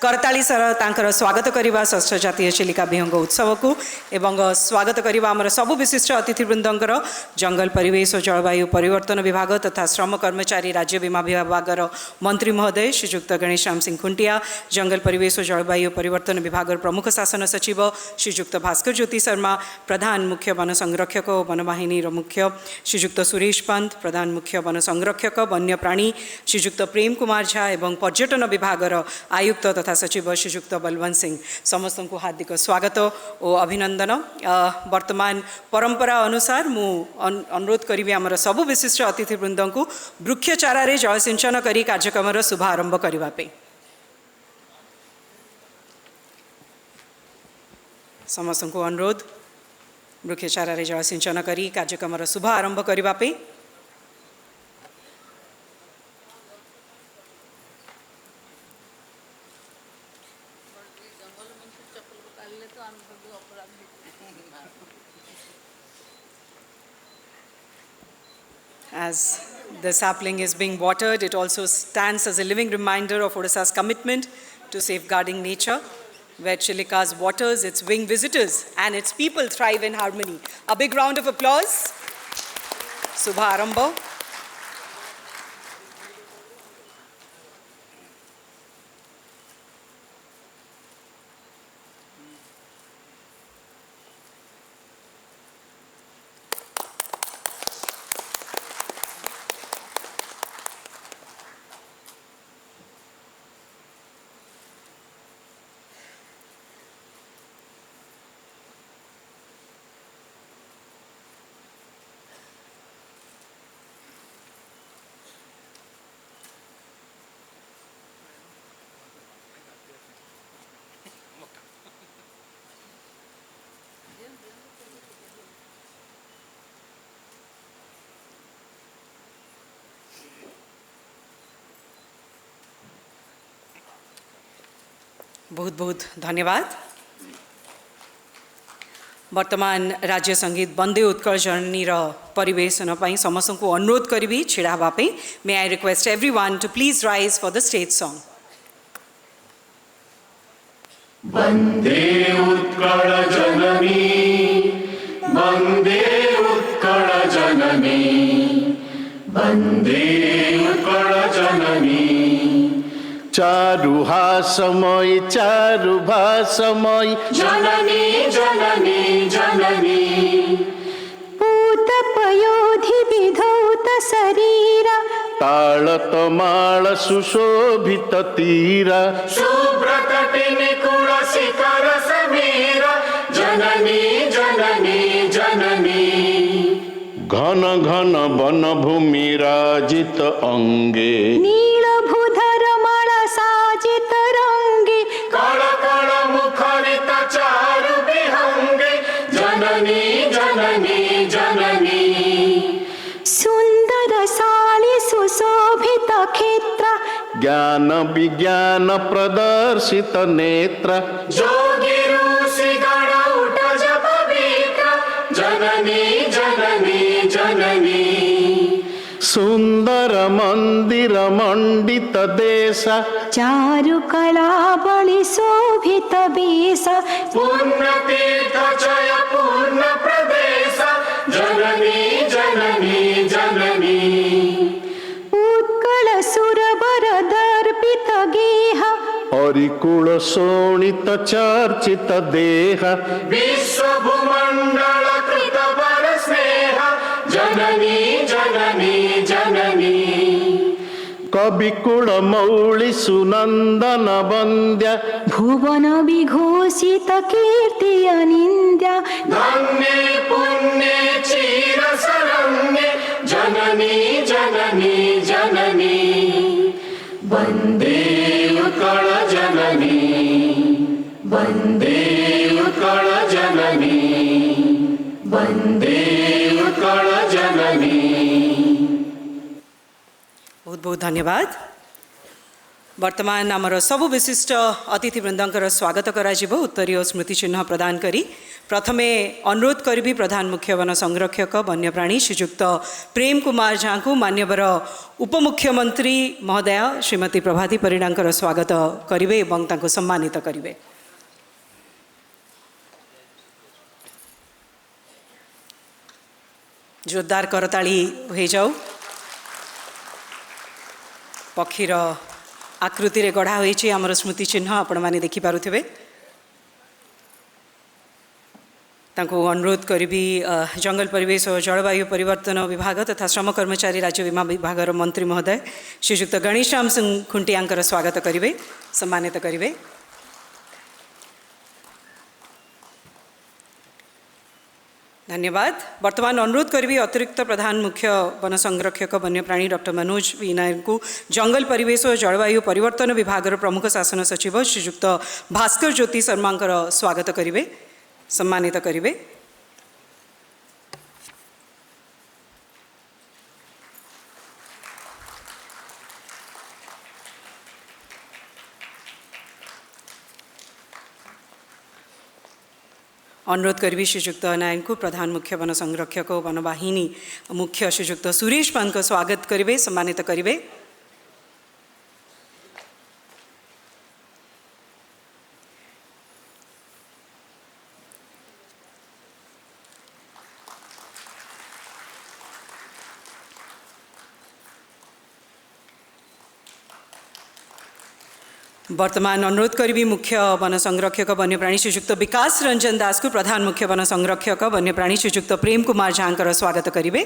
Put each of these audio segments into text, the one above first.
करताली सर तांकर स्वागत करवा षष्ठ जातीय चिलिका विहंग उत्सव को एवं स्वागत करवा आमर सबु विशिष्ट अतिथिवृंदर जंगल परिवेश और जलवायु परिवर्तन विभाग तथा श्रम कर्मचारी राज्य बीमा विभाग मंत्री महोदय श्रीजुक्त गणेश राम सिंह खुंटिया, जंगल परिवेश और जलवायु परिवर्तन विभाग प्रमुख शासन सचिव श्रीजुक्त भास्कर ज्योति शर्मा, प्रधान मुख्य वन संरक्षक और वनवाहिनी मुख्य श्रीजुक्त सुरेश पंत, प्रधान मुख्य वन संरक्षक वन्यप्राणी श्रीजुक्त प्रेम कुमार झा एवं पर्यटन विभाग आयुक्त तथा सचिव श्रीजुक्त बलवंत सिंह, समस्त को हार्दिक स्वागत और अभिनंदन। वर्तमान परंपरा अनुसार मु अनुरोध करी आमर सबु विशिष्ट अतिथिवृंद को वृक्ष चारा जलसिंचन करी कार्यक्रम शुभारंभ करने। समस्त को अनुरोध वृक्ष चारा जलसिंचन करी कार्यक्रम शुभारंभ करने। As the sapling is being watered, it also stands as a living reminder of Odisha's commitment to safeguarding nature, where Chilika's waters, its winged visitors, and its people thrive in harmony. A big round of applause. Subha Arambha. बहुत बहुत धन्यवाद। वर्तमान राज्य संगीत वंदे उत्कल जननी परिवेशन पाई समस्त को अनुरोध करी छिड़ा हाँपी। May I request everyone to please rise for the stage song. वंदे उत्कल जननी, वंदे उत्कल जननी, वंदे उत्कल जननी। चारुहासमयी चारुभासमयी जननी जननी जननी। पूतपयोधि विधौत शरीरा तालतमाल सुशोभित तीरा शुभ्रतटि निकुल शिखर समीरा। जननी जननी जननी। घन घन वन भूमि राजित अंगे नीलभूधर माला साजित रंगे कल कल मुखरित चारु विहंगे। जननी जननी जननी। सुंदर साली सुशोभित क्षेत्र ज्ञान विज्ञान प्रदर्शित नेत्र जोगी ऋषि गण उठ जप विक्र। जननी जननी जननी। सुंदर मंदिर मंडित देश चारु कला बलि शोभित वेश पूर्ण तीर्थ जय पूर्ण प्रदेश। जननी जननी जननी। उत्कल सुरवर दर्पित गेह हरिकुल शोणित चर्चित देह विश्व भूमंडल कृत वर स्नेह। जननी जननी जननी। कविकुल मौलि सुनंदन वंद्य भुवन विघोषित कीर्ति अनिंद्य धन्य पुण्य चिर शरण्य। जननी जननी जननी। वंदे उत्कल जननी, वंदे उत्कल जननी, वंदे उत्कल जननी। बहुत बहुत धन्यवाद। वर्तमान आमर सबु विशिष्ट अतिथिवृंदर स्वागत करा उत्तरीय स्मृति चिन्ह प्रदान करी प्रथमे अनुरोध करी प्रधान मुख्य वन संरक्षक वन्यप्राणी श्रीजुक्त प्रेम कुमार झा को मान्यवर उपमुख्यमंत्री महोदय श्रीमती प्रभाती परिड़ा स्वागत करेंगे और सम्मानित करेंगे। जोरदार करताली हो जाऊ। पक्षीर आकृति रे गढ़ा होईची आमर स्मृति चिन्ह आपण माने देखि पारुथिबे। तांको अनुरोध करी जंगल परिवेश और जलवायु परिवर्तन विभाग तथा श्रम कर्मचारी राज्य बीमा विभाग मंत्री महोदय श्रीजुक्त गणेशराम सिंह खुंटिया स्वागत करेंगे, सम्मानित करेंगे। धन्यवाद। वर्तमान अनुरोध करी अतिरिक्त प्रधान मुख्य वन संरक्षक वन्यप्राणी डॉक्टर मनोज वी नायक को जंगल परिवेश और जलवायु परिवर्तन विभाग प्रमुख शासन सचिव श्रीजुक्त भास्कर ज्योति शर्मा स्वागत करेंगे, सम्मानित करेंगे। अनुरोध करी श्रीजुक्त नायक को प्रधान मुख्य वन संरक्षक वनवाहिनी मुख्य श्रीजुक्त सुरेश पान को स्वागत करेंगे, सम्मानित करेंगे। वर्तमान अनुरोध करी मुख्य वन संरक्षक वन्यप्राणी श्रीजुक्त विकास रंजन दास को प्रधान मुख्य वन संरक्षक वन्यप्राणी श्रीजुक्त प्रेम कुमार झा स्वागत करेंगे।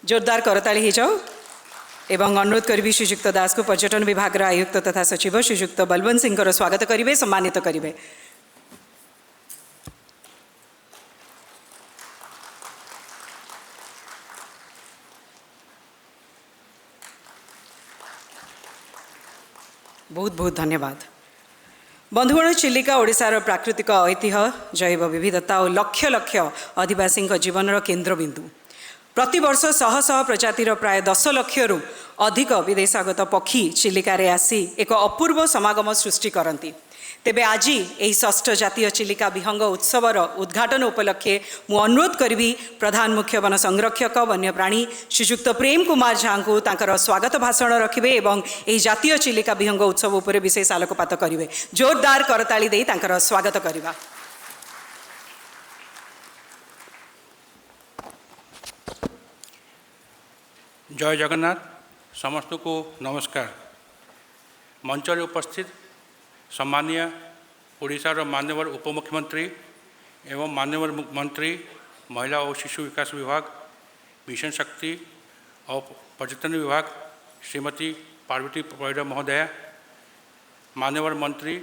जोरदार करताली हो जाओ। एवं अनुरोध करी श्रीजुक्त दास को पर्यटन विभाग आयुक्त तथा सचिव श्रीजुक्त बलवंत सिंह स्वागत करेंगे, सम्मानित करेंगे। बहुत बहुत धन्यवाद। बंधुगण, चिलिका ओडिशार प्राकृतिक ऐतिह्य, जैव विविधता और लक्ष लक्ष आदिवासी जीवन केन्द्रबिंदु। प्रतिवर्ष शह शह प्रजातिर प्राय 10 लक्षरू अधिक विदेशागत पक्षी चिलिकार आसी एक अपूर्व समागम सृष्टि करती। तेबे आज यही 6ठ जातीय चिलिका विहंग उत्सवर उद्घाटन उपलक्षे मु अनुरोध करी प्रधान मुख्य वन संरक्षक वन्यप्राणी श्रीजुक्त प्रेम कुमार झा को तांकर स्वागत भाषण रखिबे एवं यही जातीय चिलिका विहंग उत्सव उपरे विशेष आलोकपात करेंगे। जोरदार करताली दे तांकर स्वागत करवा। जय जगन्नाथ। समस्त को नमस्कार। मंच रे उपस्थित सम्मानीय ओडिशार माननीय उपमुख्यमंत्री एवं माननीय मंत्री महिला और शिशु विकास विभाग, मिशन शक्ति और पर्यटन विभाग श्रीमती पार्वती परिड़ा महोदया, माननीय मंत्री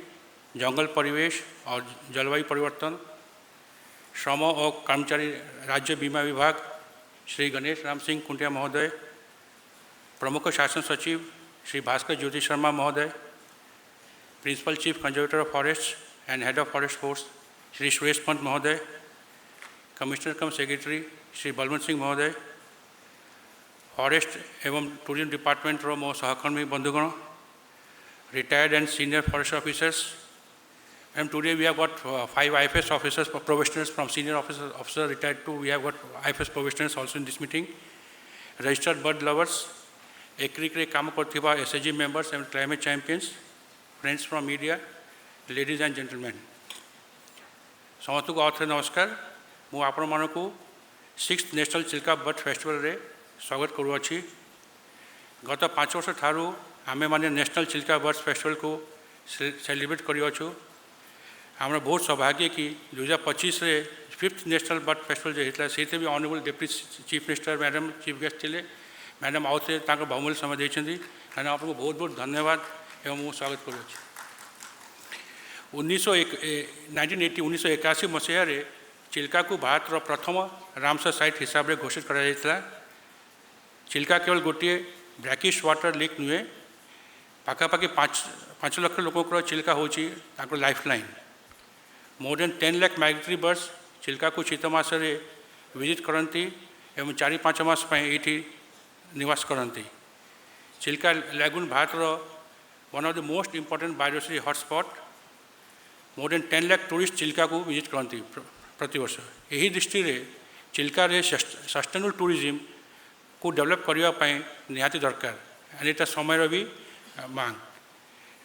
जंगल परिवेश और जलवायु परिवर्तन, श्रम और कर्मचारी राज्य बीमा विभाग श्री गणेश राम सिंह खुंटिया महोदय, प्रमुख शासन सचिव श्री भास्कर ज्योति शर्मा महोदय, principal chief conservator of forest and head of forest force Shri Suresh Pant महोदय, commissioner cum secretary Shri Balwant Singh महोदय, फॉरेस्ट एवं टूरिज्म डिपार्टमेंट मो सहकर्मी बंधुगण, retired and senior forest officers, and today we have got 5 IFS officers probationers from senior officer retired to we have got IFS probationers also in this meeting, registered bird lovers, एग्रीक्रे काम करथिबा SHG members and climate champions, friends from media, ladies and gentlemen, समस्त को आउथरे नमस्कार। मु आपण मानकु 6th national Chilika bird festival रे स्वागत करूछि। गत 5 वर्ष ठारू आमे माने नेशनल चिल्का बर्ड फेस्टिवल को सेलिब्रेट करियछु। हमरा बहुत सौभाग्य कि 2025 रे 5th नेशनल बर्ड फेस्टिवल जे हितला सेते भी honourable deputy chief minister madam chief guest थिले। मैडम आउथे ताको बहुमूल्य समय देछन्ती। मैडम आपको बहुत बहुत धन्यवाद एवं मु स्वागत करूछि। 1981 मसीह रे चिल्का को भारत रो प्रथम रामसर साइट हिसाब रे घोषित करा जायतला। चिल्का केवल गोटे ब्रैकिश वाटर लेक नुहे, पाखापाखि 5 लाख लोक चिल्का होची ताको lifeline. More than 10 lakh migratory birds Chilika को शीत मासरे विजिट करती एवं 4-5 मास ये निवास करती। Chilika lagoon Bharat one of the most important biodiversity hotspot. More than 10 lakh tourist Chilika को विजिट करती प्रति वर्ष। यही दृष्टि रे चिल्का रे सस्टेनेबल टूरिज्म को डेवलप करने निहाती दरकार एंड एटा समय भी मांग।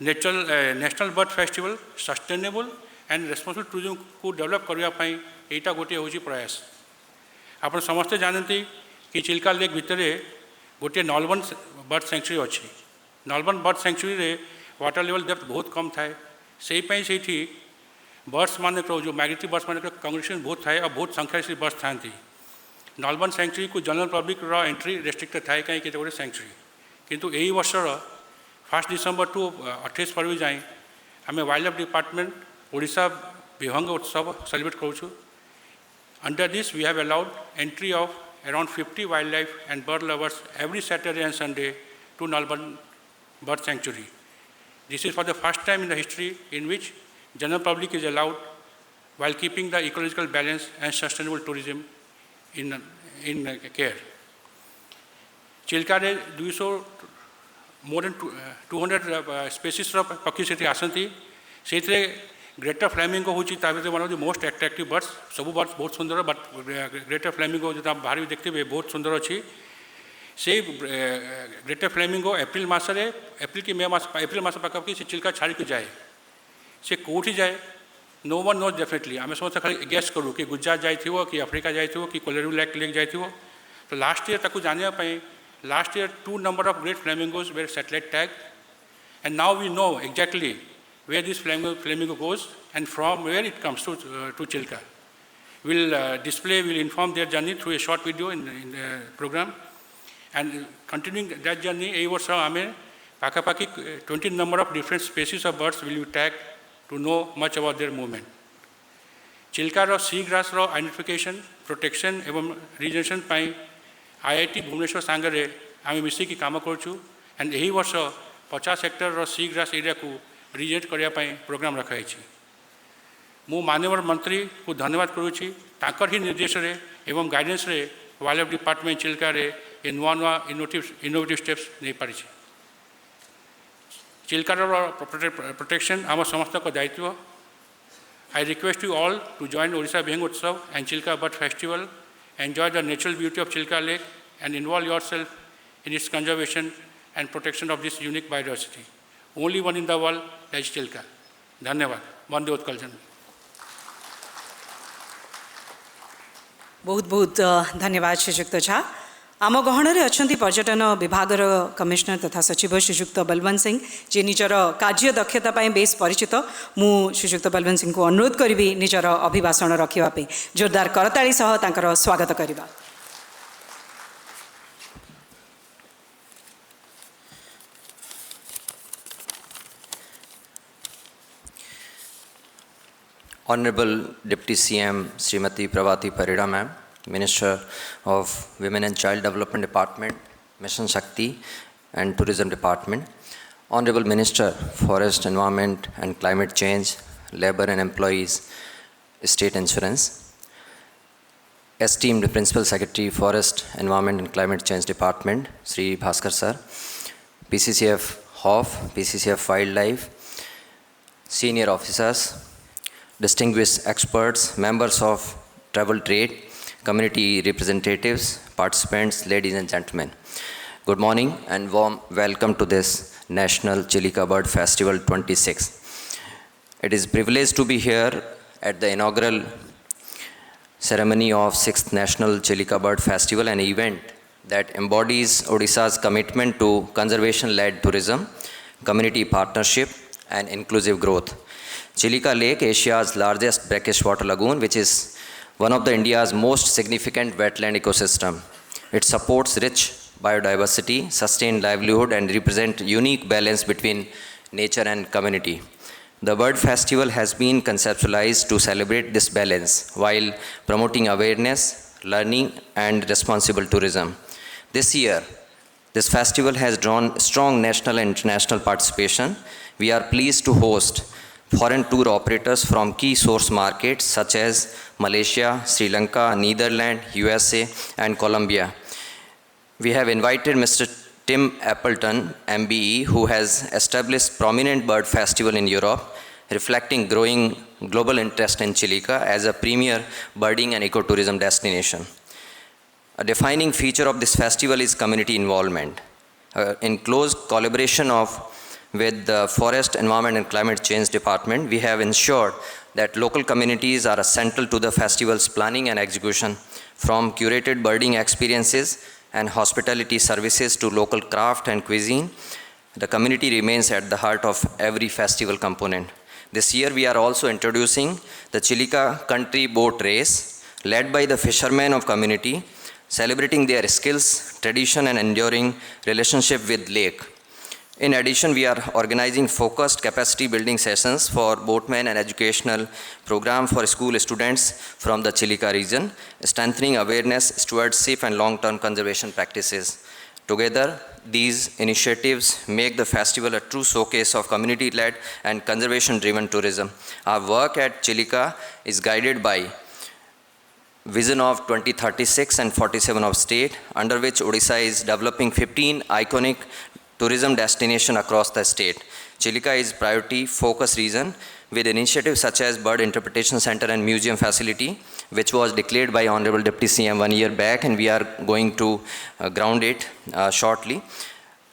National bird festival sustainable and responsible tourism को डेवलप करने यहाँ गोटे हूँ प्रयास। आप समस्ते जानते कि चिल्का लेक भितर गोटे नलबन बर्ड सेंचुरी अच्छी। नलबन बर्ड सेंचुरी रे वाटर लेवल डेप्थ बहुत कम थाए से बर्ड्स मान जो माइग्रेटरी बर्ड्स मान कंग्रेशन बहुत थाए और बहुत संख्या से बर्ड्स था। नलबन सेंचुरी को जनरल पब्लिक एंट्री रेस्ट्रिक्टेड थाए कहीं गोटे सेंचुरी किंतु यही वर्षर 1 डिसेम्बर टू 28 फरवरी जाए आम वाइल्ड लाइफ डिपार्टमेंट ओडिशा विहंग उत्सव सेलिब्रेट करूँ। Under this we have allowed entry of around 50 wildlife and bird lovers every Saturday and Sunday to Nalban Bird Sanctuary. This is for the first time in the history in which general public is allowed while keeping the ecological balance and sustainable tourism in care. Chilka re 200 more than 200 species of पक्षी से आसती से greater flamingo हूँ one of the most attractive birds. सब birds बहुत सुंदर but greater flamingo जो आप बाहर भी देखते बहुत सुंदर अच्छी। से ग्रेटर फ्लैमिंगो एप्रिल मसरे एप्रिल मस पाखापाखि से चिल्का छाड़ी के जाए से कौटी जाए नो वन नोज डेफिनेटली आम समस्त खाली गेस करूँ कि गुजरात जाए कि अफ्रिका जाए कि कोलोराडो लेक जाए। तो लास्ट ईयर ताकू जानापी last year 2 number of great flamingos were satellite tag and now we know exactly where this flamingo goes and from where it comes to Chilka. We'll we'll inform their journey through a short video in the program. And continuing that journey, a year ame pakapaki 20 number of different species of birds will be tagged to know much about their movement. Chilka ro sea grass ro identification, protection एवं regeneration पाई IIT Bhubaneswar सांगरे आमे मिसी की काम करूँ and यही वर्ष 50 Hector रो sea grass area को reject करने प्रोग्राम रखाई। मु माननीय मंत्री को धन्यवाद करुँची ताकर ही निर्देश रे एवं गाइडेंस रे वाइल्ड लाइफ डिपार्टमेंट चिल्का रे ये नुआ नुआ इनोवेटिव स्टेप्स नहीं पारी। चिल्का प्रोटेक्शन आम समस्त को दायित्व। I request you all to join Odisha Vihang Utsav and Chilka bird festival, enjoy the natural beauty of Chilka lake and involve yourself in its conservation and protection of this unique biodiversity. Only one in the world is Chilka. धन्यवाद। वंदे उत्कल जन। बहुत बहुत धन्यवाद श्रीजुक्त झा। आम गहन अच्छा पर्यटन विभाग कमिशनर तथा सचिव श्रीजुक्त बलवंत सिंह जी निजर कार्य दक्षता बेस परिचित। मु श्रीजुक्त बलवंत सिंह को अनुरोध करी निजर अभिभाषण रखापी जोरदार करताली सह तांकर स्वागत करवा। Honorable Deputy CM Srimati Pravati Parida Ma'am, Minister of Women and Child Development Department, Mission Shakti and Tourism Department, Honorable Minister, Forest, Environment and Climate Change, Labour and Employees, State Insurance, esteemed Principal Secretary, Forest, Environment and Climate Change Department, Sri Bhaskar Sir, PCCF HOF, PCCF Wildlife, senior officers, distinguished experts, members of travel trade, community representatives, participants, ladies and gentlemen. Good morning and warm welcome to this National Chilika Bird Festival 26. It is a privilege to be here at the inaugural ceremony of 6th National Chilika Bird Festival, an event that embodies Odisha's commitment to conservation-led tourism, community partnership and inclusive growth. Chilika Lake, Asia's largest brackish water lagoon, which is one of the India's most significant wetland ecosystem. It supports rich biodiversity, sustained livelihood, and represents unique balance between nature and community. The Bird Festival has been conceptualized to celebrate this balance while promoting awareness, learning, and responsible tourism. This year, this festival has drawn strong national and international participation. We are pleased to host foreign tour operators from key source markets such as Malaysia, Sri Lanka, Netherlands, USA, and Colombia. We have invited Mr. Tim Appleton, MBE, who has established prominent bird festival in Europe, reflecting growing global interest in Chilica as a premier birding and ecotourism destination. A defining feature of this festival is community involvement. In close collaboration with the Forest, Environment and Climate Change Department, we have ensured that local communities are central to the festival's planning and execution, from curated birding experiences and hospitality services to local craft and cuisine. The community remains at the heart of every festival component. This year we are also introducing the Chilica Country Boat Race, led by the fishermen of community, celebrating their skills, tradition and enduring relationship with lake. In addition, we are organizing focused capacity building sessions for boatmen and educational program for school students from the Chilica region, strengthening awareness, stewardship and long-term conservation practices. Together, these initiatives make the festival a true showcase of community-led and conservation-driven tourism. Our work at Chilica is guided by Vision of 2036 and 47 of state, under which Odisha is developing 15 iconic tourism destinations across the state. Chilica is priority focus region with initiatives such as Bird Interpretation Center and Museum Facility, which was declared by Honorable Deputy CM 1 year back, and we are going to ground it shortly.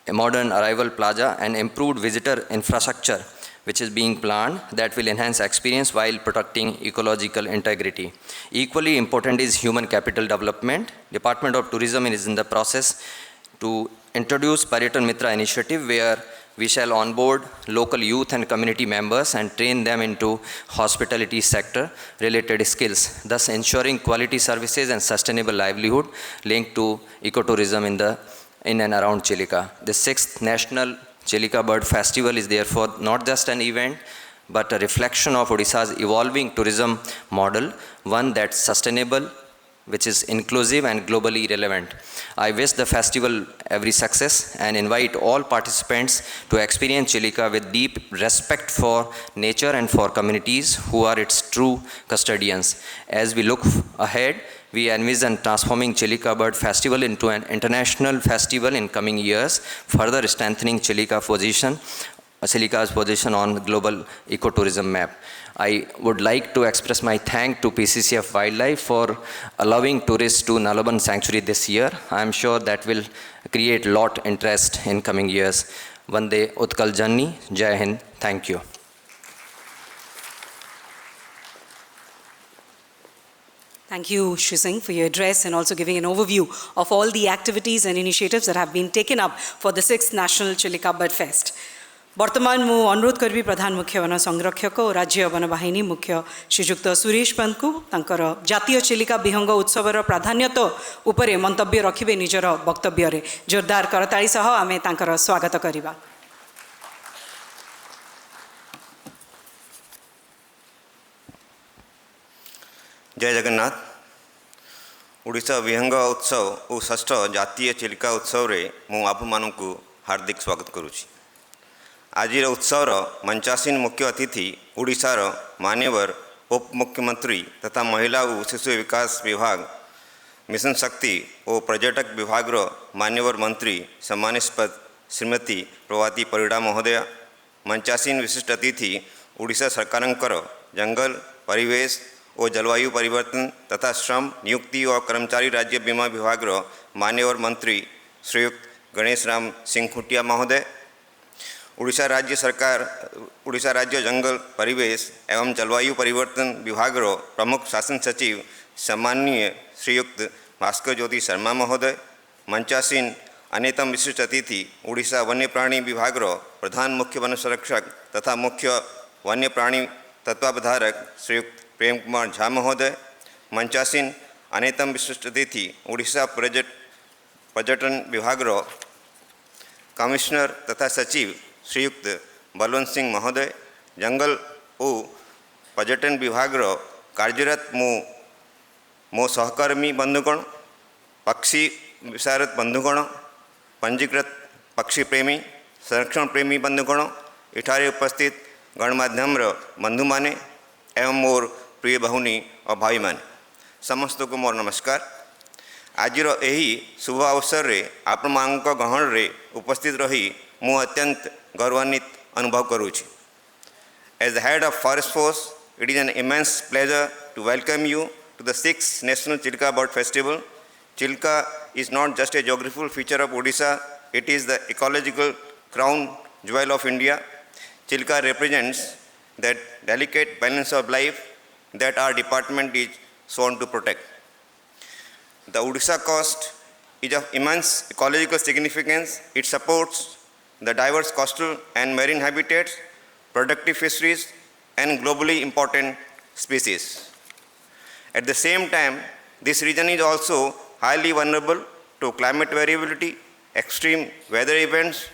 A modern arrival plaza and improved visitor infrastructure, which is being planned, that will enhance experience while protecting ecological integrity. Equally important is human capital development. Department of Tourism is in the process to introduce Pariyatan Mitra initiative, where we shall onboard local youth and community members and train them into hospitality sector related skills, thus ensuring quality services and sustainable livelihood linked to ecotourism in and around Chilica. The 6th National Chilica Bird Festival is therefore not just an event, but a reflection of Odisha's evolving tourism model, one that's sustainable, which is inclusive and globally relevant. I wish the festival every success and invite all participants to experience Chilica with deep respect for nature and for communities who are its true custodians. As we look ahead, we envision transforming Chilica Bird Festival into an international festival in coming years, further strengthening Chilica's position on the global ecotourism map. I would like to express my thanks to PCCF Wildlife for allowing tourists to Nalaban Sanctuary this year. I am sure that will create a lot of interest in coming years. Vande Utkal Janni, Jai Hind, thank you. Thank you, Shri Singh, for your address and also giving an overview of all the activities and initiatives that have been taken up for the 6th National Chilica Bird Fest. वर्तमान मु अनुरोध करी प्रधान मुख्य one संरक्षक और राज्य one बाहिनी मुख्य श्रीजुक्त सुरेश पंत को तांकर जातीय चिलिका विहंग उत्सवर प्राधान्यता उपरे मंतव्य रखिबे निजर वक्तव्य रे जोरदार करताली सह आमे तांकर स्वागत करिबा। जय जगन्नाथ। ओडिशा विहंग उत्सव और 6ठ जातीय चिलिका उत्सव रे मु आप मानकु हार्दिक स्वागत करुछि। आज उत्सवर मंचासीन मुख्य अतिथि ओडिशार मान्यवर उप मुख्यमंत्री तथा महिला और शिशु विकास विभाग, मिशन शक्ति और पर्यटक विभाग मान्यवर मंत्री सम्मानित श्रीमती प्रभाती परिड़ा महोदय, मंचासीन विशिष्ट अतिथि ओडिशा सरकारंकर जंगल, परिवेश और जलवायु परिवर्तन तथा श्रम, नियुक्ति और कर्मचारी राज्य बीमा विभाग मान्यवर मंत्री श्रीयुक्त गणेश राम सिंह खुटिया महोदय, उड़ीसा राज्य जंगल, परिवेश एवं जलवायु परिवर्तन विभाग प्रमुख शासन सचिव सम्माननीय श्रीयुक्त भास्कर ज्योति शर्मा महोदय, मंचासीन अन्यतम विशिष्ट अतिथि उड़ीसा वन्य प्राणी विभाग प्रधान मुख्य वन संरक्षक तथा मुख्य वन्य प्राणी तत्वावधारक श्रीयुक्त प्रेम कुमार झा महोदय, मंचासीन अन्यतम विशिष्ट अतिथि उड़ीसा पर्यटन विभाग कमिश्नर तथा सचिव श्रीयुक्त बलवंत सिंह महोदय, जंगल और पर्यटन विभाग कार्यरत मो सहकर्मी बंधुगण, पक्षी विशारद बंधुगण, पंजीकृत पक्षी प्रेमी, संरक्षण प्रेमी बंधुगण, इठारे उपस्थित गणमाध्यम बंधु माने एवं मोर प्रिय भौनी और भाई माने समस्त को मोर नमस्कार। आज यही शुभ अवसर रे आप गहण रे उपस्थित रही मु अत्यंत गौरवान्वित अनुभव करुछि। As the head of Forest Force, it is an immense pleasure to welcome you to the 6th National Chilka Bird Festival. Chilka is not just a geographical feature of Odisha, it is the ecological crown jewel of India. Chilka represents that delicate balance of life that our department is sworn to protect. The Odisha coast is of immense ecological significance. It supports the diverse coastal and marine habitats, productive fisheries, and globally important species. At the same time, this region is also highly vulnerable to climate variability, extreme weather events,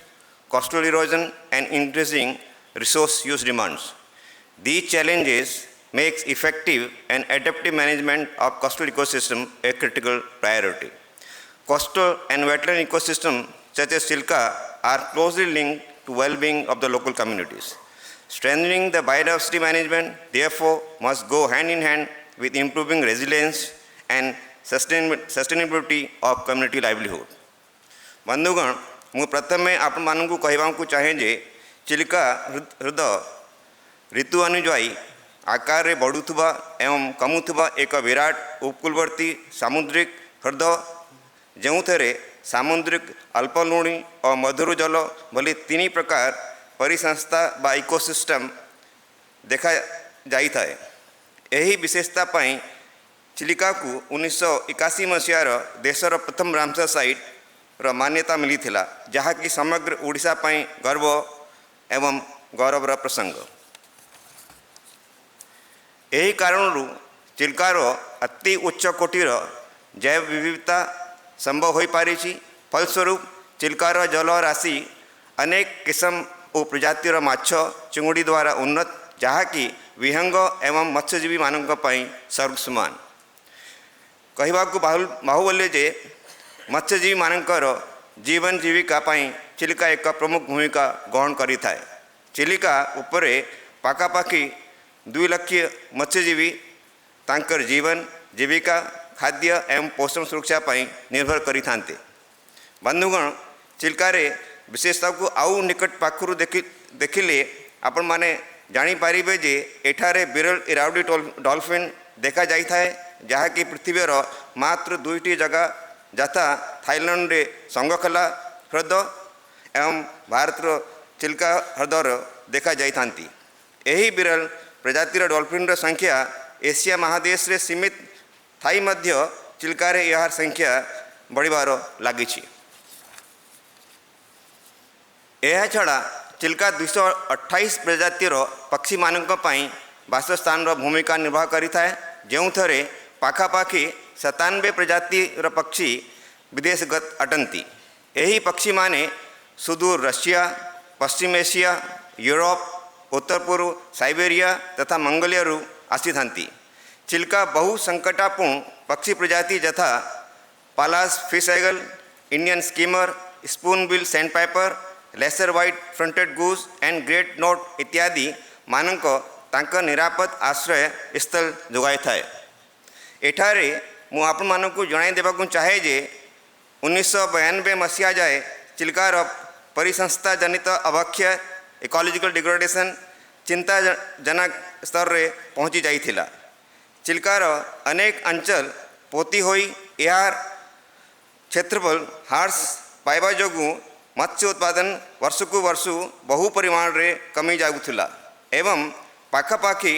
coastal erosion, and increasing resource use demands. These challenges makes effective and adaptive management of coastal ecosystem a critical priority. Coastal and wetland ecosystems such as Chilka are closely linked to well-being of the local communities. Strengthening the biodiversity management, therefore, must go hand in hand with improving resilience and sustainability of community livelihood. बंधुगण मु प्रथमे आपण मानकु कहबाकू चाहे जे चिलिका हृद ऋतु अनुजाई आकार रे बढ़ुथुबा एवं कमुथुबा एक विराट उपकूलवर्ती सामुद्रिक हृद जोंथरे सामुद्रिक अल्पलुणी और मधुर जल भली तीन प्रकार परिसंस्था बा इकोसिस्टम देखा जाई थाए। एही विशेषता पाई चिलिका को 1981 मसीहार देशर प्रथम रामसर साइट रो मान्यता मिली थिला, जहा कि समग्र ओडिशा पाई गर्व एवं गौरवर प्रसंग। यही कारणरू चिल्कार अति उच्च कोटीर जैव विविधता संभव हो पारी। फलस्वरूप चिल्कार जल राशि अनेक किस्म और प्रजातिर माछ चिंगुड़ी द्वारा उन्नत, जहाँकि विहंग एवं मत्स्यजीवी मानक सर्वसमान। कहवाकू बाहुल्य जे मत्स्यजीवी मानकर जीवन जीविका पाई चिलिका एक प्रमुख भूमिका ग्रहण करी थाए। चिलिका उपरे पाखापाखि 2 लाख मत्स्यजीवी तांकर जीवन जीविका खाद्य एवं पोषण सुरक्षा पाई निर्भर करी थांते। बंधुगण चिल्कारे विशेषता को आउ निकट पाखरु देखिले आपण माने जानी पारिबे जे एठारे बिरल इरावडी डॉल्फिन देखा जाई थाए, जहा कि पृथ्वीर मात्र 2टी जगह जथा थाईलैंड रे संगखला हृद एवं भारत चिल्का हृदर देखा जाई थांती। एही बिरल प्रजातिर डॉल्फिन संख्या एशिया महादेश रे सीमित थाई मध्य चिल्कारे यार संख्या बढ़िबार लागिछि। एहा छड़ा चिल्का 228 प्रजातिर पक्षी मानक पई वासस्थान भूमिका निर्वाह करि थाए, जोंथरे पाखापाखि 97 प्रजातिर पक्षी विदेशगत अटंती। एही पक्षी माने सुदूर रशिया, पश्चिम एशिया, यूरोप, उत्तर पूर्व साइबेरिया तथा मंगोलिया आसी थांती। चिल्का बहु संकटापूर्ण पक्षी प्रजाति जथा Pallas fish eagle, Indian skimmer, spoonbill sandpiper, lesser white fronted goose and great knot इत्यादि मानक तांका निरापद आश्रय स्थल जोगाई थाए। एठारे मु आपण मानकु जणाई देबाकु चाहे जे 1992 मसीहा जाए चिल्कार परिसंस्था जनित अभक्ष्य इकोलॉजिकल डिग्रेडेशन चिंताजनक स्तर रे पहुँची जाइथिला। चिल्कार अनेक अंचल पोती होई यार क्षेत्रफल ह्रास पाइबा जोगु मत्स्य उत्पादन वर्षकु वर्ष बहु परिमाण रे कमी जागुथिला एवं पाखापाखि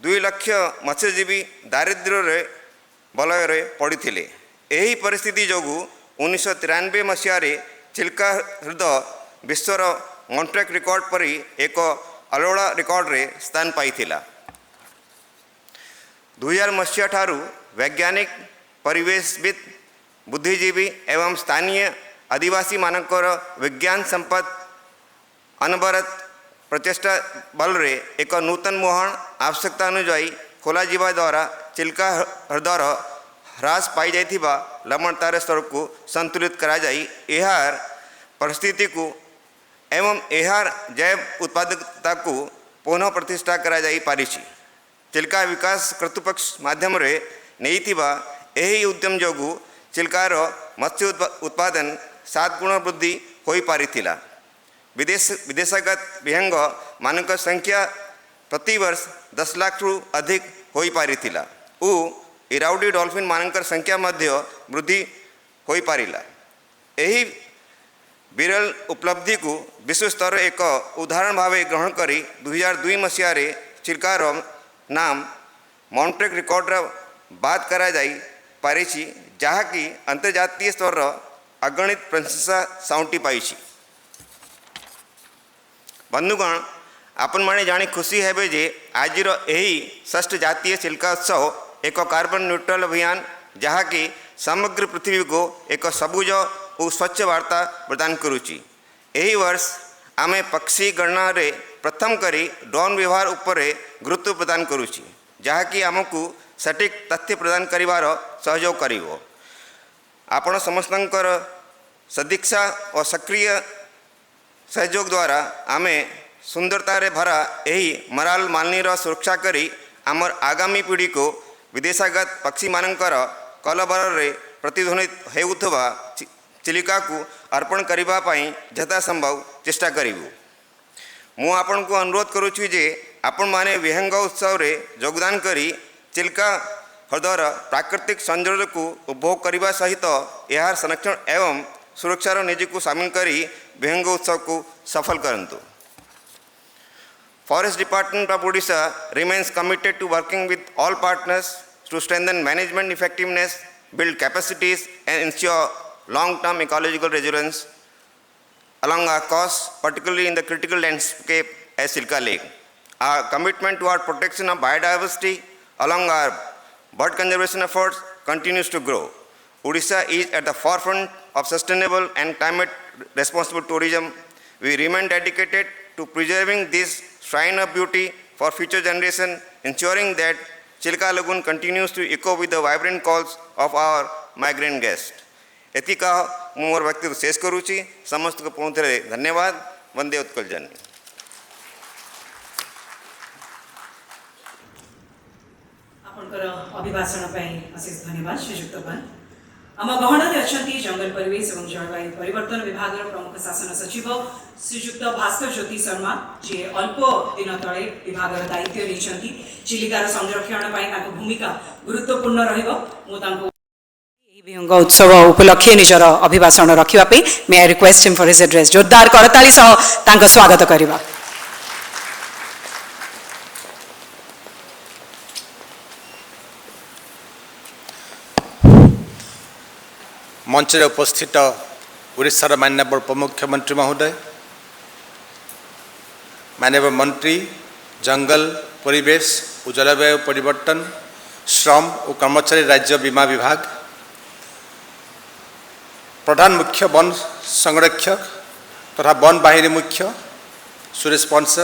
2 लाख मत्स्यजीवी दारिद्र्य रे बलय रे पड़िथिले। एही परिस्थिति जोगु 1993 मसीह चिल्का हृद विश्वर मॉन्ट्रेक रिकॉर्ड परी एक अलोड़ा रिकॉर्ड रे स्थान पाइथिला। 2000 मसीहा ठारू वैज्ञानिक परिवेशविद बुद्धिजीवी एवं स्थानीय आदिवासी मानकर विज्ञान संपद अनवरत प्रचेष्टा बल रे एक नूतन मुहाण आवश्यकता अनुजाई खोला जीवा द्वारा चिल्का हृदर ह्रास पाई जाइथिबा लवणतार स्तर को संतुलित करा जाई एहार परिस्थिति को एवं एहार जैव उत्पादकता को पुनः प्रतिष्ठा करा जाई पारिछि। चिल्का विकास कर्तृपक्ष माध्यम रे नेइथिबा एही उद्यम जोगु चिल्कार मत्स्य उत्पादन 7 गुण वृद्धि होई पारिथिला। विदेशगत विहंग मानक संख्या प्रति वर्ष 10 लाख रु अधिक होई पारिथिला। इराउडी डॉल्फिन मानकर संख्या मध्य वृद्धि होई पारिला। एही विरल उपलब्धि को विश्व स्तर एक उदाहरण भाव ग्रहण करी 2002 मसीह रे चिल्कार नाम मॉन्ट्रेक रिकॉर्ड बात करा जाई पारिछि, जहाँकि अंतर्जातीय स्तर अगणित प्रशंसा साउंटी पाइछि। बंधुगण, आपण माने जानी खुशी हेबे जे आजिर एही षष्ठ जातीय चिल्का उत्सव एक कार्बन न्यूट्रल अभियान जहाँकि समग्र पृथ्वी को एक सबुज और स्वच्छ वार्ता प्रदान करुची। एही वर्ष आमे पक्षी गणना रे प्रथम करी ड्रोन व्यवहार उपरे गुरुत्व प्रदान करुची, जहाँकि आमको सटीक तथ्य प्रदान करिवार सहयोग करिवो। आपण समस्तंकर सदीक्षा और सक्रिय सहयोग द्वारा आमे सुंदरता रे भरा एही मराल मालनीर सुरक्षा करी आमर आगामी पीढ़ी को विदेशागत पक्षी मानकर कलबर रे प्रतिध्वनित हेउथबा चिलिका को अर्पण करिबा पई जथा संभव चेष्टा करिवु। मु आपन को अनुरोध करूछु जे आपण माने विहंग उत्सव रे योगदान करी चिल्का हृदयर प्राकृतिक सौंदर्य को उपभोग करने सहित यार संरक्षण एवं सुरक्षार निजी को शामिल करी विहंग उत्सव को सफल करंतु। Forest Department of Odisha remains committed to working with all partners to strengthen management effectiveness, build capacities and ensure long-term ecological resilience along our coast, particularly in the critical landscape as Chilka Lake. Our commitment toward protection of biodiversity along our bird conservation efforts continues to grow. Odisha is at the forefront of sustainable and climate responsible tourism. We remain dedicated to preserving this shrine of beauty for future generation, ensuring that Chilka Lagoon continues to echo with the vibrant calls of our migrant guests. एतिका मोर व्यक्तित्व शेष करूची। समस्त को पूर्ण धन्यवाद। वंदे उत्कल जननी। आपनकर अभिभाषण पई अशेष धन्यवाद श्रीयुक्त बन। आम गहणारे अछंती जंगल परिवेश एवं जलवायु परिवर्तन विभाग प्रमुख शासन सचिव श्रीयुक्त भास्कर ज्योति शर्मा जे अल्प दिन तले विभाग दायित्व लेछंती। चिलिकार संरक्षण पई ताको भूमिका गुरुत्वपूर्ण रहिबो। मु ताको विहंग उत्सव उपलक्षे निजर अभिभाषण रखिबा पे may I request him for his address. जोरदार करताली सह तांको स्वागत करिबा। मंच रे उपस्थित उड़ीसार माननीय उप मुख्यमंत्री महोदय, माननीय मंत्री जंगल परिवेश और जलवायु परिवर्तन, श्रम और कर्मचारी राज्य बीमा विभाग, प्रधान मुख्य वन संरक्षक तथा वन बाहिनी मुख्य सुरेश पंस,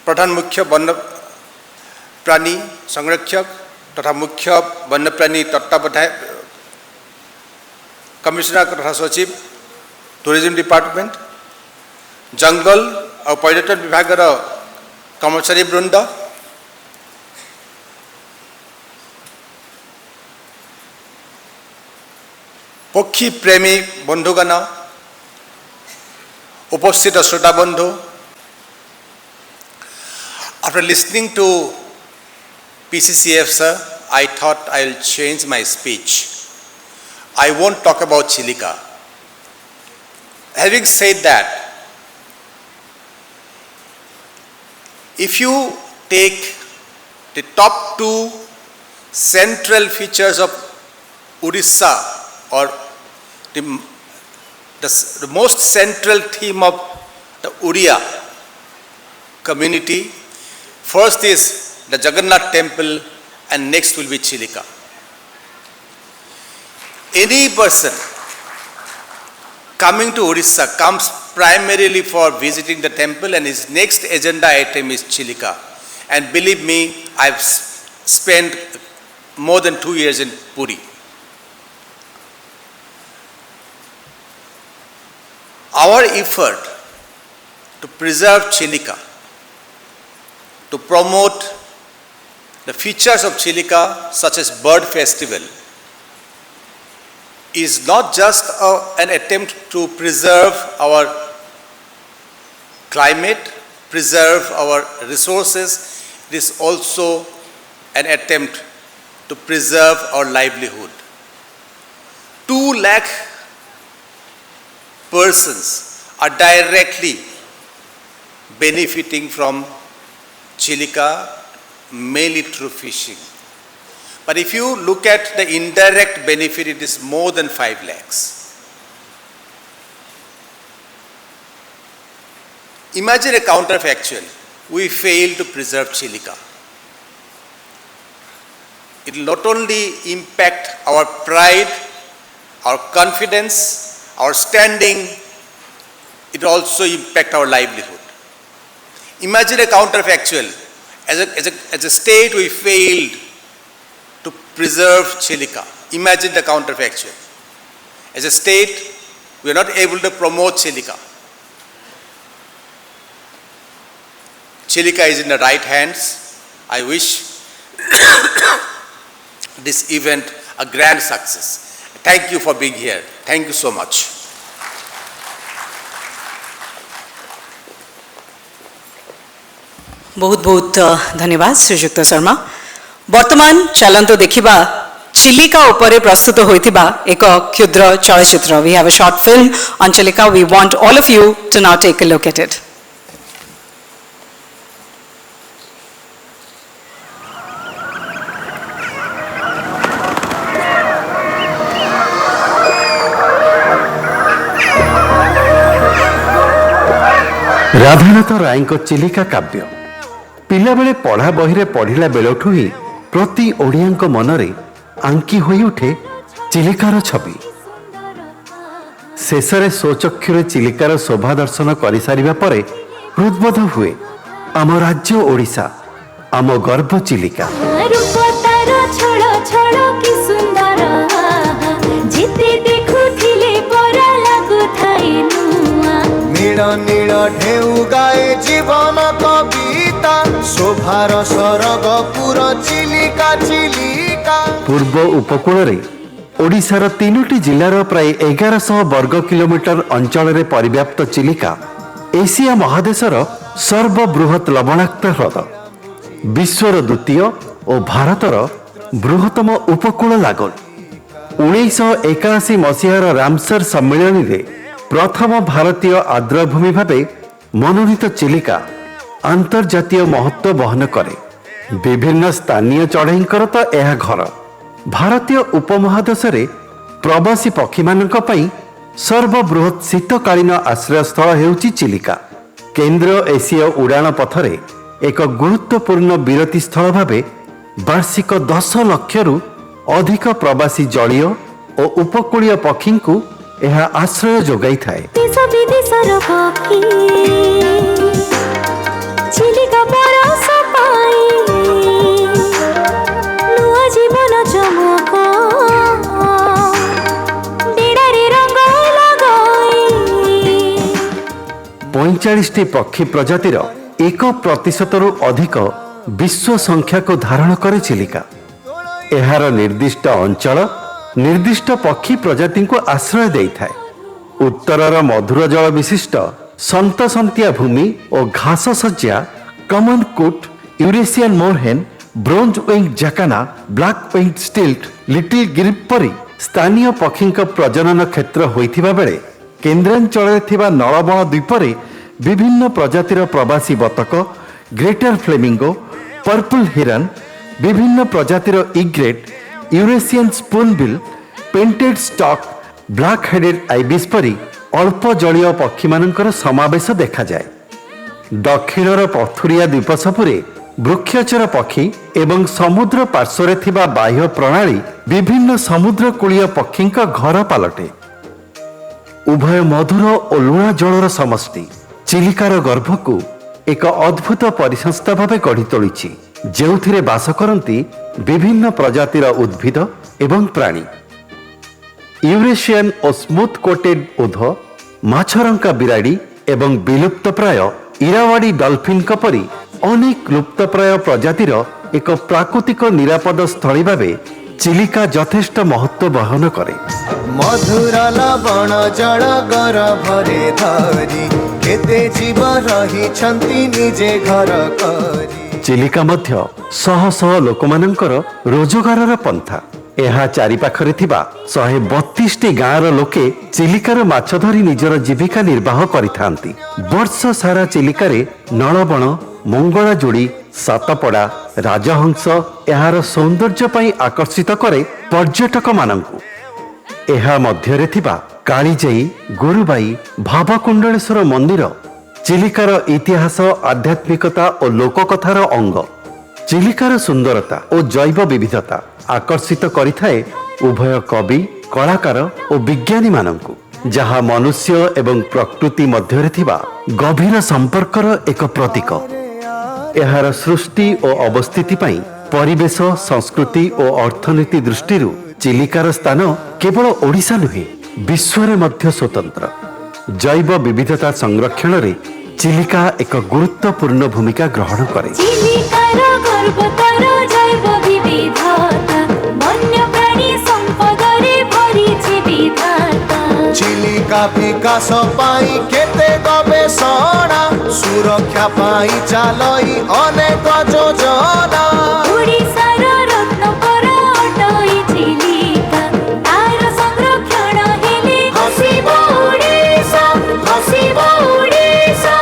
प्रधान मुख्य वन प्राणी संरक्षक तथा मुख्य वन्य प्राणी तत्वावधायक कमिश्नर तथा सचिव टूरिज्म डिपार्टमेंट, जंगल और पर्यटन विभाग कर्मचारी वृंद, पक्षी प्रेमी बंधुगण, उपस्थित श्रोता बंधु, after listening to PCCF sir, I thought I will change my speech. I won't talk about Chilika. Having said that, if you take the top two central features of Odisha, or the most central theme of the Odia community, first is the Jagannath temple and next will be Chilika. Any person coming to Odisha comes primarily for visiting the temple and his next agenda item is Chilika. And believe me, I've spent more than 2 years in Puri. Our effort to preserve Chilika to promote the features of Chilika, such as bird festival, is not just an attempt to preserve our climate, preserve our resources, it is also an attempt to preserve our livelihood. 2 lakh persons are directly benefiting from Chilika, mainly through fishing. But if you look at the indirect benefit, it is more than 5 lakhs. Imagine a counterfactual. We fail to preserve Chilika. It will not only impact our pride, our confidence, our standing, it will also impact our livelihood. Imagine a counterfactual. As a state, we failed to preserve Chilika. Imagine the counterfactual. As a state, we are not able to promote Chilika. Chilika is in the right hands. I wish this event a grand success. Thank you for being here. Thank you so much. बहुत बहुत धन्यवाद श्रीजुक्त शर्मा। वर्तमान चलंतु देखिबा चिलिका उपरे प्रस्तुत होइतिबा एक क्षुद्र चलचित्र। We have a short film on Chilika. We want all of you to now take a look at it. Radhanath ରାୟଙ୍କ ଚିଲିକା କାବ୍ୟ ପିଲାବେଳେ ପଢ଼ା ବହିରେ ପଢ଼ିଲା ବେଳଠୁ ହିଁ ପ୍ରତି ଓଡ଼ିଆଙ୍କ ମନରେ ଆଙ୍କି ହୋଇ ଉଠେ ଚିଲିକାର ଛବି। ଶେଷରେ ସ୍ୱଚକ୍ଷୁରେ ଚିଲିକାର ଶୋଭା ଦର୍ଶନ କରିସାରିବା ପରେ ହୃଦବୋଧ ହୁଏ ଆମ ରାଜ୍ୟ ଓଡ଼ିଶା, ଆମ ଗର୍ବ ଚିଲିକା। नील नील ढेउ गाए जीवन कविता शोभार सरगपुर चिलिका चिलिका। पूर्व उपकूल ओडिशार 3टी जिलार प्राय 1100 वर्ग किलोमीटर अंचल परिव्याप्त चिलिका एशिया महादेशर सर्वबृहत लवणाक्त ह्रद, विश्वर द्वितीय और भारतर बृहत्तम उपकूल लागण। 1981 मसीहार रामसर सम्मेलन में प्रथम भारतीय आर्द्रभूमि भाव मनोनीत चिलिका अंतर्जातीय महत्व बहन करे। विभिन्न स्थानीय चढ़ईंकर तो यह घर। भारतीय उपमहादेश रे प्रवासी पक्षी मानक पई सर्वबृहत शीतकालीन आश्रयस्थल हेउची चिलिका। केंद्र एसीय उड़ान पथरे एक गुरुत्वपूर्ण विरति स्थल भावे वार्षिक 10 लक्षरू अधिक प्रवासी जलीय और उपकूलीय पक्षी को यह आश्रय जोगाई थाए। पैंचालीस पक्षी प्रजातिर 1% अधिक विश्व संख्या को धारण करे चिलिका। एहार निर्दिष्ट अंचल निर्दिष्ट पक्षी प्रजाति को आश्रय दे थाए। उत्तरर मधुर जल विशिष्ट सन्तसंतिया भूमि और घास सज्जा common coot, Eurasian moorhen, bronze wing jacana, black wing stilt, little grebe परी स्थानीय पक्षी प्रजनन क्षेत्र होइथिबा बेले केन्द्रांचल थिबा नलबण द्वीपरे विभिन्न प्रजातिर प्रवासी बतक, ग्रेटर फ्लेमिंगो, पर्पल हिरन, विभिन्न प्रजातिर egret, Eurasian spoonbill, painted stork, black headed ibis परी अल्प जलीय पक्षी मानकर समावेश देखा जाए। दक्षिणर पथुरिया द्वीपसपुरे वृक्षचर पक्षी एवं समुद्र पार्श्वरे थिबा बाह्य प्रणाली विभिन्न समुद्रकूलीय पक्षी घर पालटे। उभय मधुर और लुणा जलर समष्टि चिलिकार गर्भ को एक अद्भुत परिसंस्था भाव गढ़ी तोली, जो बास करती विभिन्न प्रजातिर उद्भिद एवं प्राणी। यूरेशियन और स्मूथ कोटेड उध, माछरंका बिराड़ी एवं विलुप्त प्राय इरावाड़ी डॉल्फिन परी अनेक लुप्तप्राय प्रजातिर एक प्राकृतिक निरापद स्थली भावे चिलिका यथेष्ट महत्व बहन करे। मधुर लवण जल गर्भरे धरी केते जीव रहिछन्ति निजे घर करी। चिलिका मध्य शह शह लोकमानंकर रोजगारर पंथा। ଏହା ଚାରିପାଖରେ ଥିବା 132ଟି ଗାଁର ଲୋକେ ଚିଲିକାର ମାଛ ଧରି ନିଜର ଜୀବିକା ନିର୍ବାହ କରିଥାନ୍ତି। ବର୍ଷ ସାରା ଚିଲିକାରେ ନଳବଣ, ମଙ୍ଗଳାଯୋଡ଼ି, ସାତପଡ଼ା, ରାଜହଂସ ଏହାର ସୌନ୍ଦର୍ଯ୍ୟ ପାଇଁ ଆକର୍ଷିତ କରେ ପର୍ଯ୍ୟଟକମାନଙ୍କୁ। ଏହା ମଧ୍ୟରେ ଥିବା କାଳିଜାଇ, ଗୁରୁବାଇ, ଭାବକୁଣ୍ଡଳେଶ୍ୱର ମନ୍ଦିର ଚିଲିକାର ଇତିହାସ, ଆଧ୍ୟାତ୍ମିକତା ଓ ଲୋକକଥାର ଅଙ୍ଗ। ଚିଲିକାର ସୁନ୍ଦରତା ଓ ଜୈବ ବିବିଧତା ଆକର୍ଷିତ କରିଥାଏ ଉଭୟ କବି, କଳାକାର ଓ ବିଜ୍ଞାନୀମାନଙ୍କୁ, ଯାହା ମନୁଷ୍ୟ ଏବଂ ପ୍ରକୃତି ମଧ୍ୟରେ ଥିବା ଗଭୀର ସମ୍ପର୍କର ଏକ ପ୍ରତୀକ। ଏହାର ସୃଷ୍ଟି ଓ ଅବସ୍ଥିତି ପାଇଁ ପରିବେଶ, ସଂସ୍କୃତି ଓ ଅର୍ଥନୀତି ଦୃଷ୍ଟିରୁ ଚିଲିକାର ସ୍ଥାନ କେବଳ ଓଡ଼ିଶା ନୁହେଁ, ବିଶ୍ୱରେ ମଧ୍ୟ ସ୍ୱତନ୍ତ୍ର। ଜୈବ ବିବିଧତା ସଂରକ୍ଷଣରେ ଚିଲିକା ଏକ ଗୁରୁତ୍ୱପୂର୍ଣ୍ଣ ଭୂମିକା ଗ୍ରହଣ କରେ। ଚିଲିକାର ଗର୍ବତର ଜୈବ ବିବିଧତା ବନ୍ୟପ୍ରାଣୀ ସମ୍ପଦରେ ଭରିଛି ବିଧାତା। ଚିଲିକା ବିକାଶ ପାଇଁ କେତେ ଗବେଷଣା, ସୁରକ୍ଷା ପାଇଁ ଚାଲଇ ଅନେକ ଯୋଜନା। ଓଡ଼ିଶାର ରତ୍ନକର ଅଟଇ ଚିଲିକା, ତାର ସଂରକ୍ଷଣ ହେଲେ ହସିବ ଓଡ଼ିଶା, ହସିବ ଓଡ଼ିଶା।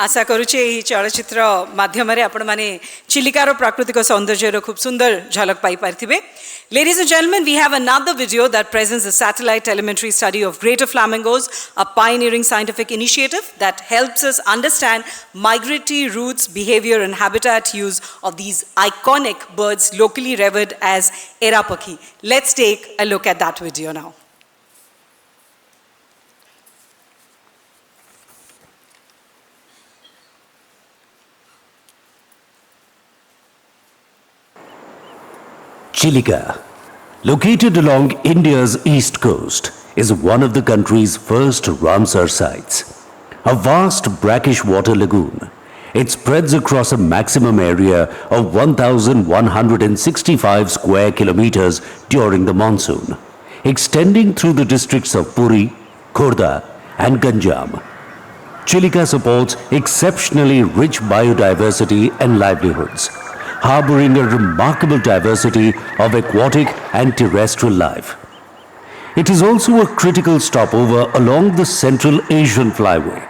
आशा करुचे यही चलचित्र माध्यम आपण मैंने चिलिकार प्राकृतिक सौंदर्य खूब सुंदर झलक पाई पारिथिबे। Ladies and gentlemen, we have another video that presents the satellite telemetry study of greater flamingos, a pioneering scientific initiative that helps us understand migratory routes, behavior and habitat use of these iconic birds locally revered as Erapakhi. Let's take a look at that video now. Chilika, located along India's east coast, is one of the country's first Ramsar sites. A vast brackish water lagoon. It spreads across a maximum area of 1,165 square kilometers during the monsoon, extending through the districts of Puri, Khordha and Ganjam. Chilika supports exceptionally rich biodiversity and livelihoods, harboring a remarkable diversity of aquatic and terrestrial life. It is also a critical stopover along the Central Asian Flyway,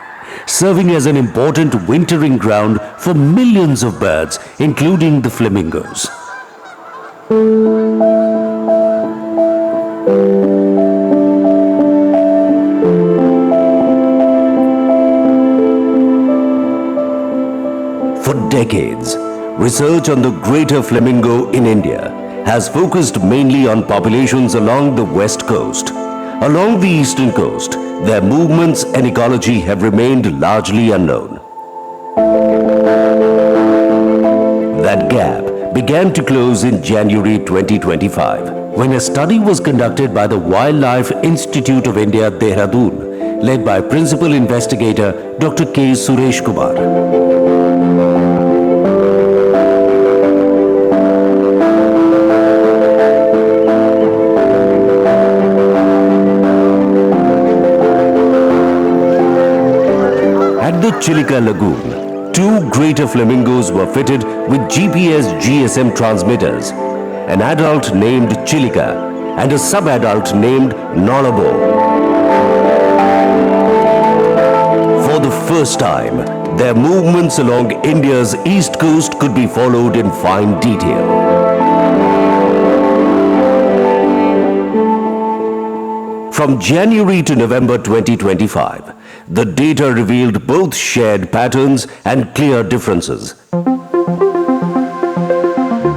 serving as an important wintering ground for millions of birds, including the flamingos. For decades, research on the greater flamingo in India has focused mainly on populations along the west coast. Along the eastern coast, their movements and ecology have remained largely unknown. That gap began to close in January 2025 when a study was conducted by the Wildlife Institute of India, Dehradun, led by Principal Investigator Dr. K. Suresh Kumar. At the Chilika Lagoon, 2 greater flamingos were fitted with GPS GSM transmitters, an adult named Chilika and a sub-adult named Nolabo. For the first time, their movements along India's east coast could be followed in fine detail. From January to November 2025, the data revealed both shared patterns and clear differences.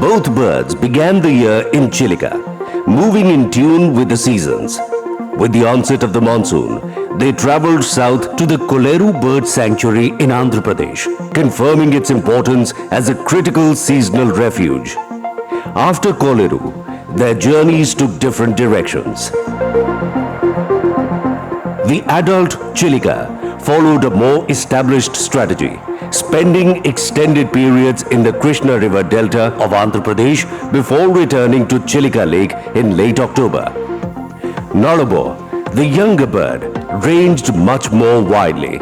Both birds began the year in Chilika, moving in tune with the seasons. With the onset of the monsoon, they traveled south to the Koleru Bird Sanctuary in Andhra Pradesh, confirming its importance as a critical seasonal refuge. After Koleru, their journeys took different directions. The adult Chilika followed a more established strategy, spending extended periods in the Krishna River Delta of Andhra Pradesh before returning to Chilika Lake in late October. Nalabo, the younger bird, ranged much more widely.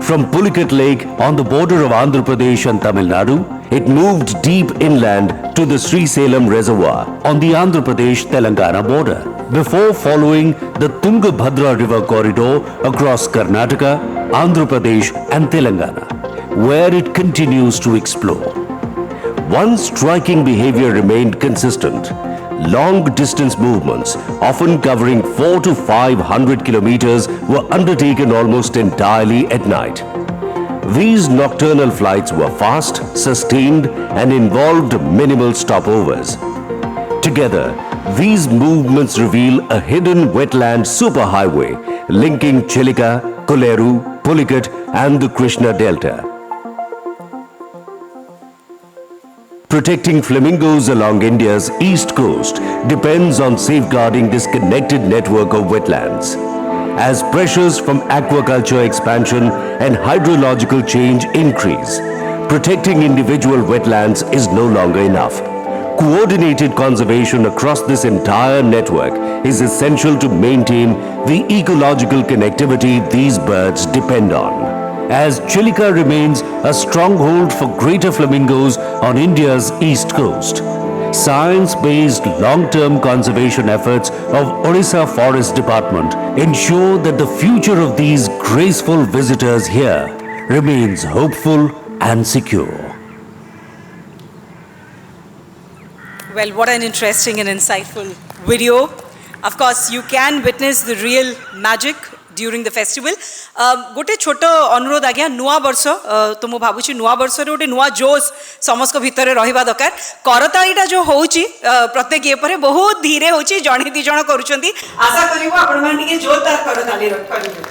From Pulicat Lake on the border of Andhra Pradesh and Tamil Nadu, it moved deep inland to the Sri Salem Reservoir on the Andhra Pradesh-Telangana border, before following the Tungabhadra River corridor across Karnataka, Andhra Pradesh and Telangana, where it continues to explore. One striking behavior remained consistent. Long-distance movements, often covering 400 to 500 kilometers, were undertaken almost entirely at night. These nocturnal flights were fast, sustained, and involved minimal stopovers. Together, these movements reveal a hidden wetland superhighway linking Chilika, Koleru, Pulicat, and the Krishna Delta. Protecting flamingos along India's east coast depends on safeguarding this connected network of wetlands. As pressures from aquaculture expansion and hydrological change increase, protecting individual wetlands is no longer enough. Coordinated conservation across this entire network is essential to maintain the ecological connectivity these birds depend on. As Chilika remains a stronghold for greater flamingos on India's east coast, science-based long-term conservation efforts of Odisha Forest Department ensure that the future of these graceful visitors here remains hopeful and secure. Well, what an interesting and insightful video. Of course, you can witness the real magic during the festival. गोटे छोट अनुरोध आज्ञा नुआ वर्ष तो मु भावुची नुआ वर्ष रे गोटे नुआ जोश समस्त भितर रहिबा दरकार करताळीटा जो होउची प्रत्येक ये पर बहुत धीरे होउची जणे दी जण करूचंती आशा करिवो आपण माने के जोरदार करताळी करिवो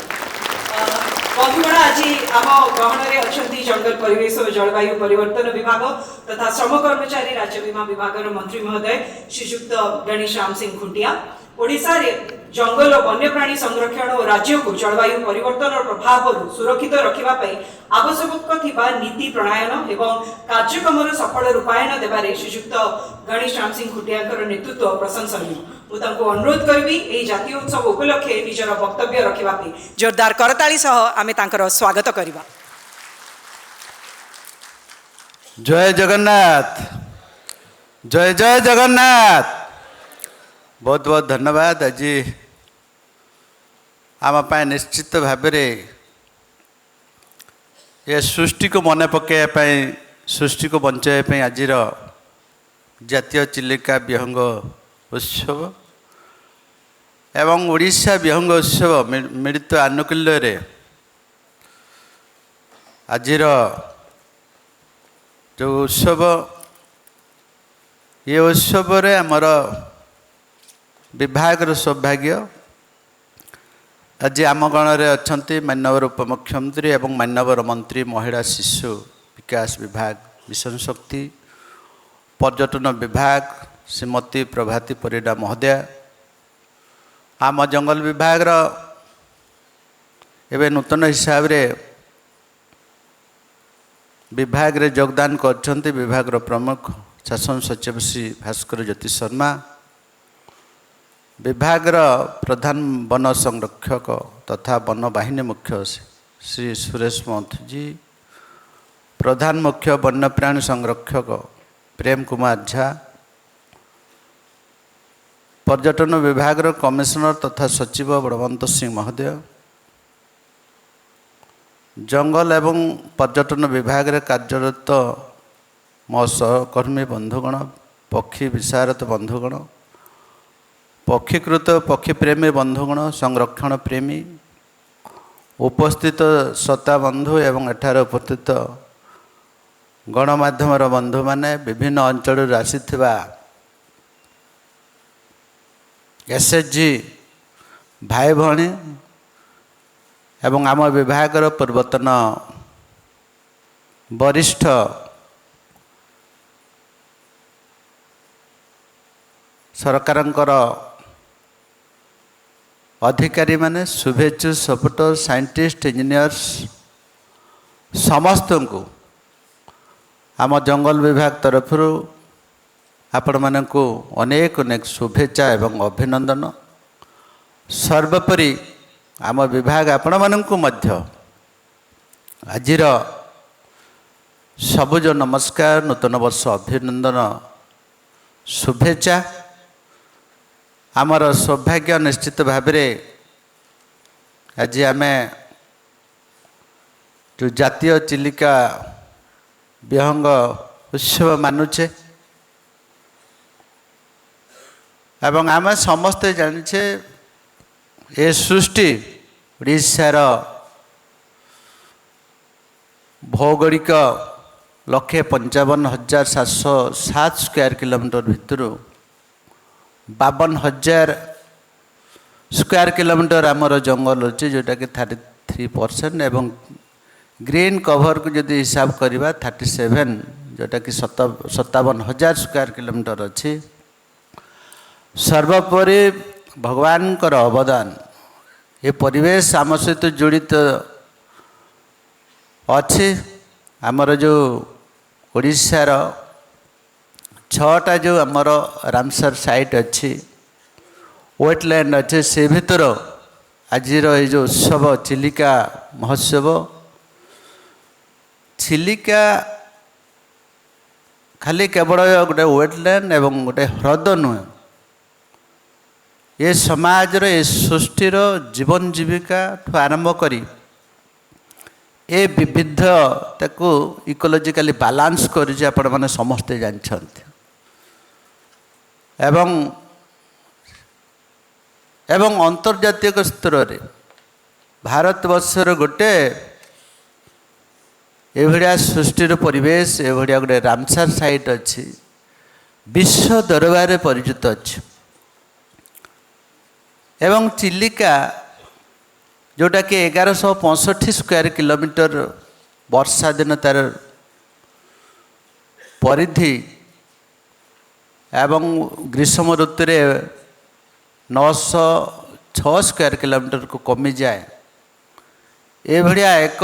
बंधुगण आज आम ग्रहण में अच्छा जंगल परिवेश और जलवायु परिवर्तन विभाग तथा श्रम कर्मचारी राज्य बीमा विभाग मंत्री महोदय श्रीजुक्त गणेश्याम सिंह खुंटिया ओडिशा रे जंगल और वन्यप्राणी संरक्षण और राज्य को जलवायु परिवर्तन प्रभाव सुरक्षित रखिबा पई आवश्यक थिबा नीति प्रणयन एवं कार्यक्रम सफल रूपायन देबारे श्रीजुक्त गणेश्याम सिंह खुंटियाकर नेतृत्व प्रशंसनीय मुझे अनुरोध करी यही जातीय उत्सव उपलक्षे निजर वक्तव्य रखा जोरदार करताली सह आमे तांकर स्वागत करवा। जय जगन्नाथ, जय जय जगन्नाथ। बहुत बहुत धन्यवाद। आज आम निश्चित भाव ये सृष्टि को मन पकड़ापी सृष्टि को बचाई आज जातीय चिलिका विहंग उत्सव एवं ओडिशा विहंग उत्सव मिलित आनुकूल्य आज जो उत्सव ये उत्सव रे आमर विभाग सौभाग्य आज आम गण में अच्छा मानवर उपमुख्यमंत्री एवं मानवर मंत्री महिला शिशु विकास विभाग मिशन शक्ति पर्यटन विभाग श्रीमती प्रभाती परिडा महोदया आम जंगल विभाग एवं नूतन हिसाब रे विभाग रे योगदान करछन्ति विभाग प्रमुख शासन सचिव श्री भास्कर ज्योति शर्मा विभाग प्रधान वन संरक्षक तथा वन बाहिनी मुख्य श्री सुरेश महंती प्रधान मुख्य वन्यप्राणी संरक्षक प्रेम कुमार झा पर्यटन विभाग कमिशनर तथा सचिव बलवंत सिंह महोदय जंगल एवं पर्यटन विभाग कार्यरत मो सहकर्मी बंधुगण पक्षी विशारद बंधुगण पक्षीकृत पक्षी प्रेमी बंधुगण संरक्षण प्रेमी उपस्थित श्रोता बंधु एवं एठार उपस्थित गणमाध्यम बंधु माने विभिन्न अंचल आसी एसएचजी भाई भौणी एवं आम विभागर पूर्वतन वरिष्ठ सरकारंकर अधिकारी माने शुभेच्छु सपोर्टर साइंटिस्ट इंजीनियर्स समस्त को आम जंगल विभाग तरफ आपण मानकु अनेक अनेक शुभेच्छा एवं अभिनंदन। सर्वोपरि आम विभाग आपण मानकु मध्य आजिर सबुज नमस्कार नूतन वर्ष अभिनंदन शुभेच्छा। आमर सौभाग्य निश्चित भाव आज आम जो जातीय चिलिका विहंग उत्सव मानुचे एवं आम समस्ते जानिछे ए सृष्टि ओडिशार भौगोलिक 1,55,707 स्क्वायर किलोमीटर भितर 52,000 स्क्वायर किलोमीटर आमर जंगल अच्छे जोटा कि 33% एवं ग्रीन कभर को जदि हिसाब करवा 37 जोटा कि 57,000 स्क्वायर किलोमीटर अच्छी। सर्वोपरि भगवान कर अवदान ये परिवेश आम सहित जड़ित अच्छी। आमर जो ओडिशार 6टा जो आमर रामसर साइट अच्छी वेटलैंड अच्छे से भीतर आज ये जो उत्सव चिलिका महोत्सव चिलिका खाली केवल गोटे वेटलैंड एवं गोटे ह्रद नुहे ये समाज रे सृष्टिर जीवन जीविका ठू आरंभ करी ए विविधता को इकोलॉजिकली बैलेंस करिजे आपण माने समस्ते जानछन्ते एवं अंतर्जातीय स्तर रे भारतवर्षर गोटे एभलिया सृष्टिर परिवेश एभलिया गोटे रामसर साइट अच्छी विश्व दरबार परिचित अच्छी एवं चिलिका जोटा कि 1165 स्क्वायर किलोमीटर वर्षा दिन तार परिधि एवं ग्रीष्म ऋतु 906 स्क्वायर किलोमीटर को कमी जाए ये भलिया एक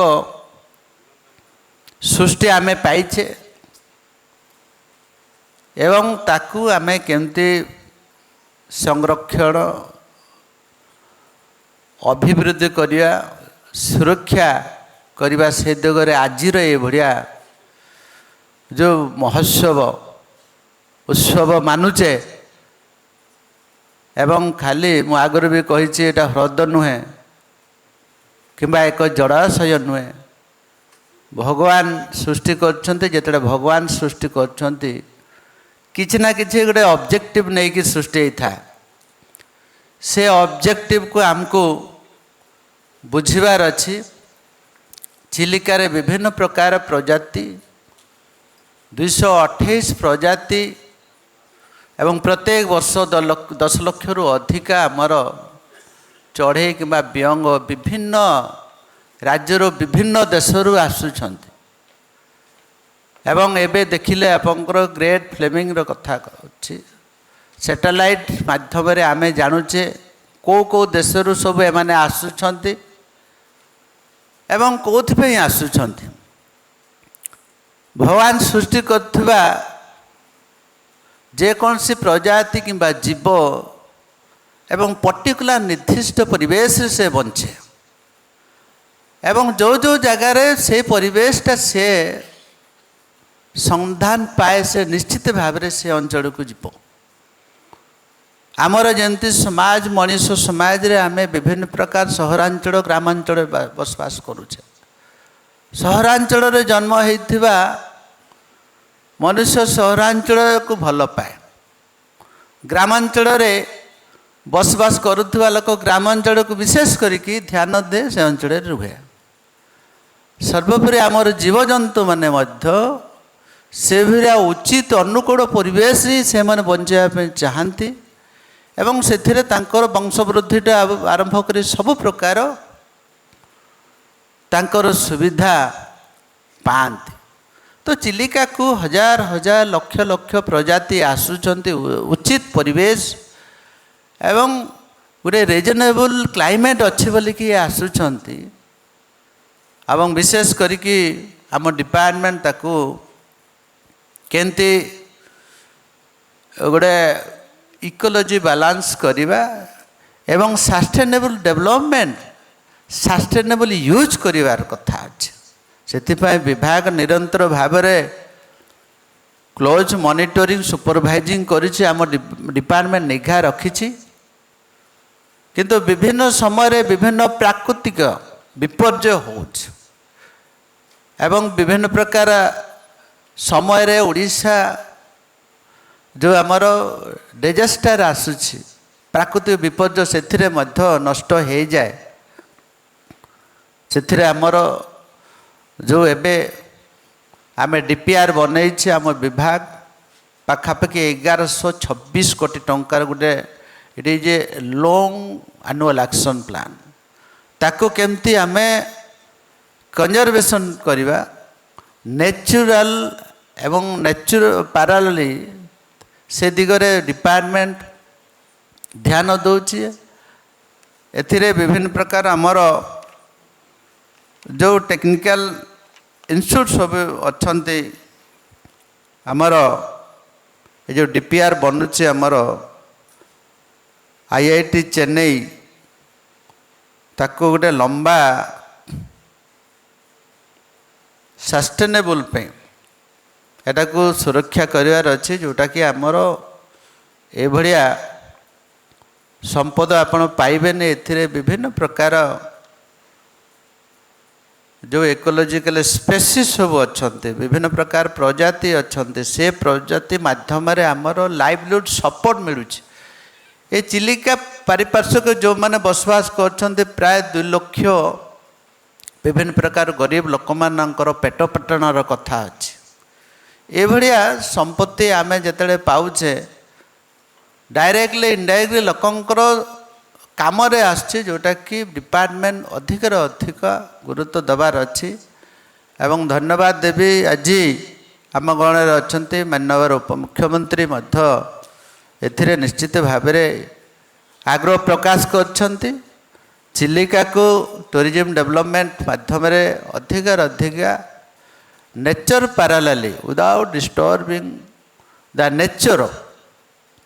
सृष्टि आमे पाइछे एवं ताकू आमे केमती संरक्षण अभिवृद्धि करिया सुरक्षा करिवा से दिगरे आजिर ये भलिया जो महोत्सव उत्सव मानुचे एवं खाली मु आगर भी कही एटा ह्रद नुहे किंबा एक जलाशय नुहे भगवान सृष्टि करछन्ते जेतडे भगवान सृष्टि करछन्ते किछि ना किछि गोटे ऑब्जेक्टिव नहीं कि सृष्टि था से ऑब्जेक्टिव को हमको बुझिबार अछि। चिलिका रे विभिन्न प्रकार प्रजाति 228 प्रजाति एवं प्रत्येक वर्ष 10 लाख रु अधिका आमर चढ़े किंबा बियंग विभिन्न राज्यर विभिन्न देशरू आसुछन्ति एवं एबे देखिले आपनकर ग्रेट फ्लेमिंग रो कथा अछि सैटेलाइट माध्यम रे आमे जानुचे को देशरू सब एमाने आसुछन्ति एवं कोथि पे आसुछन्ति भगवान सृष्टि करथिबा जे कौन सी प्रजाति किंबा जीव एवं पर्टिकुलर निर्दिष्ट परिवेश से बंचे एवं जो जो जगार से परिवेशटा से संधान पाए से निश्चित भाव से अंचल को जीव आमर जमती समाज मनीष समाज रे आमे विभिन्न प्रकार सहरांचल ग्रामांचल बसवास करुचे सहरांचल रे जन्म होइथिबा मनुष्य सहरांचल को भल पाए ग्रामांचल रे बसवास करुवा लोक ग्रामांचल को विशेष करिकी ध्यान दे से अंचल रुहे। सर्वोपरि आमर जीवजंतु माने मध्य से उचित अनुकूल परिवेश से माने बंचाइबा चाहती ଏବଂ ସେଥିରେ ତାଙ୍କର ବଂଶବୃଦ୍ଧିଟା ଆରମ୍ଭ କରି ସବୁ ପ୍ରକାର ତାଙ୍କର ସୁବିଧା ପାଆନ୍ତି। ତ ଚିଲିକାକୁ ହଜାର ହଜାର ଲକ୍ଷ ଲକ୍ଷ ପ୍ରଜାତି ଆସୁଛନ୍ତି ଉଚିତ ପରିବେଶ ଏବଂ ଗୋଟେ ରିଜନେବୁଲ୍ କ୍ଲାଇମେଟ୍ ଅଛି ବୋଲିକି ଆସୁଛନ୍ତି ଏବଂ ବିଶେଷ କରିକି ଆମ ଡିପାର୍ଟମେଣ୍ଟ ତାକୁ କେମିତି ଗୋଟେ ଇକୋଲୋଜି ବାଲାନ୍ସ କରିବା ଏବଂ ସଷ୍ଟେନେବୁଲ୍ ଡେଭଲପମେଣ୍ଟ ସଷ୍ଟେନେବୁଲ୍ ୟୁଜ୍ କରିବାର କଥା ଅଛି। ସେଥିପାଇଁ ବିଭାଗ ନିରନ୍ତର ଭାବରେ କ୍ଲୋଜ୍ ମନିଟରିଂ ସୁପରଭାଇଜିଂ କରିଛି, ଆମ ଡିପାର୍ଟମେଣ୍ଟ ନିଘା ରଖିଛି। କିନ୍ତୁ ବିଭିନ୍ନ ସମୟରେ ବିଭିନ୍ନ ପ୍ରାକୃତିକ ବିପର୍ଯ୍ୟୟ ହେଉଛି ଏବଂ ବିଭିନ୍ନ ପ୍ରକାର ସମୟରେ ଓଡ଼ିଶା ଯେଉଁ ଆମର ଡିଜାଷ୍ଟର ଆସୁଛି, ପ୍ରାକୃତିକ ବିପର୍ଯ୍ୟୟ ସେଥିରେ ମଧ୍ୟ ନଷ୍ଟ ହୋଇଯାଏ। ସେଥିରେ ଆମର ଯେଉଁ ଏବେ ଆମେ DPR ବନେଇଛି ଆମ ବିଭାଗ ପାଖାପାଖି 1126 କୋଟି ଟଙ୍କାର ଗୋଟେ it is a long annual action plan. ତାକୁ କେମିତି ଆମେ କନଜରଭେସନ୍ କରିବା, ନ୍ୟାଚୁରାଲ୍ ଏବଂ ପାରାଲି ସେ ଦିଗରେ ଡିପାର୍ଟମେଣ୍ଟ ଧ୍ୟାନ ଦେଉଛି। ଏଥିରେ ବିଭିନ୍ନ ପ୍ରକାର ଆମର ଯେଉଁ ଟେକ୍ନିକାଲ ଇନଷ୍ଟିଚ୍ୟୁଟ୍ ସବୁ ଅଛନ୍ତି, ଆମର ଏ ଯେଉଁ DPR ବନୁଛି ଆମର IIT ଚେନ୍ନାଇ, ତାକୁ ଗୋଟେ ଲମ୍ବା ସଷ୍ଟେନେବୁଲ୍ ପାଇଁ ଏଟାକୁ ସୁରକ୍ଷା କରିବାର ଅଛି, ଯେଉଁଟାକି ଆମର ଏଭଳିଆ ସମ୍ପଦ ଆପଣ ପାଇବେନି। ଏଥିରେ ବିଭିନ୍ନ ପ୍ରକାର ଯେଉଁ ଇକୋଲୋଜିକାଲ ସ୍ପେସିସ୍ ସବୁ ଅଛନ୍ତି, ବିଭିନ୍ନ ପ୍ରକାର ପ୍ରଜାତି ଅଛନ୍ତି, ସେ ପ୍ରଜାତି ମାଧ୍ୟମରେ ଆମର ଲାଇଭଲିହୁଡ଼ ସପୋର୍ଟ ମିଳୁଛି। ଏ ଚିଲିକା ପାରିପାର୍ଶ୍ୱିକ ଯେଉଁମାନେ ବସବାସ କରୁଛନ୍ତି ପ୍ରାୟ 2 ଲକ୍ଷ ବିଭିନ୍ନ ପ୍ରକାର ଗରିବ ଲୋକମାନଙ୍କର ପେଟ ପାଟଣର କଥା ଅଛି। ଏଭଳିଆ ସମ୍ପତ୍ତି ଆମେ ଯେତେବେଳେ ପାଉଛେ ଡାଇରେକ୍ଟଲି ଇନଡାଇରେକ୍ଟଲି ଲୋକଙ୍କର କାମରେ ଆସୁଛି, ଯେଉଁଟାକି ଡିପାର୍ଟମେଣ୍ଟ ଅଧିକରୁ ଅଧିକ ଗୁରୁତ୍ୱ ଦେବାର ଅଛି। ଏବଂ ଧନ୍ୟବାଦ ଦେବି, ଆଜି ଆମ ଗଣରେ ଅଛନ୍ତି ମାନ୍ୟବର ଉପମୁଖ୍ୟମନ୍ତ୍ରୀ ମଧ୍ୟ ଏଥିରେ ନିଶ୍ଚିତ ଭାବରେ ଆଗ୍ରହ ପ୍ରକାଶ କରିଛନ୍ତି। ଚିଲିକାକୁ ଟୁରିଜିମ୍ ଡେଭଲପମେଣ୍ଟ ମାଧ୍ୟମରେ ଅଧିକରୁ ଅଧିକ ନେଚର୍ ପାରାଲାଲି ୱିଦାଉଟ୍ ଡିଷ୍ଟର୍ବିଂ ଦ ନେଚର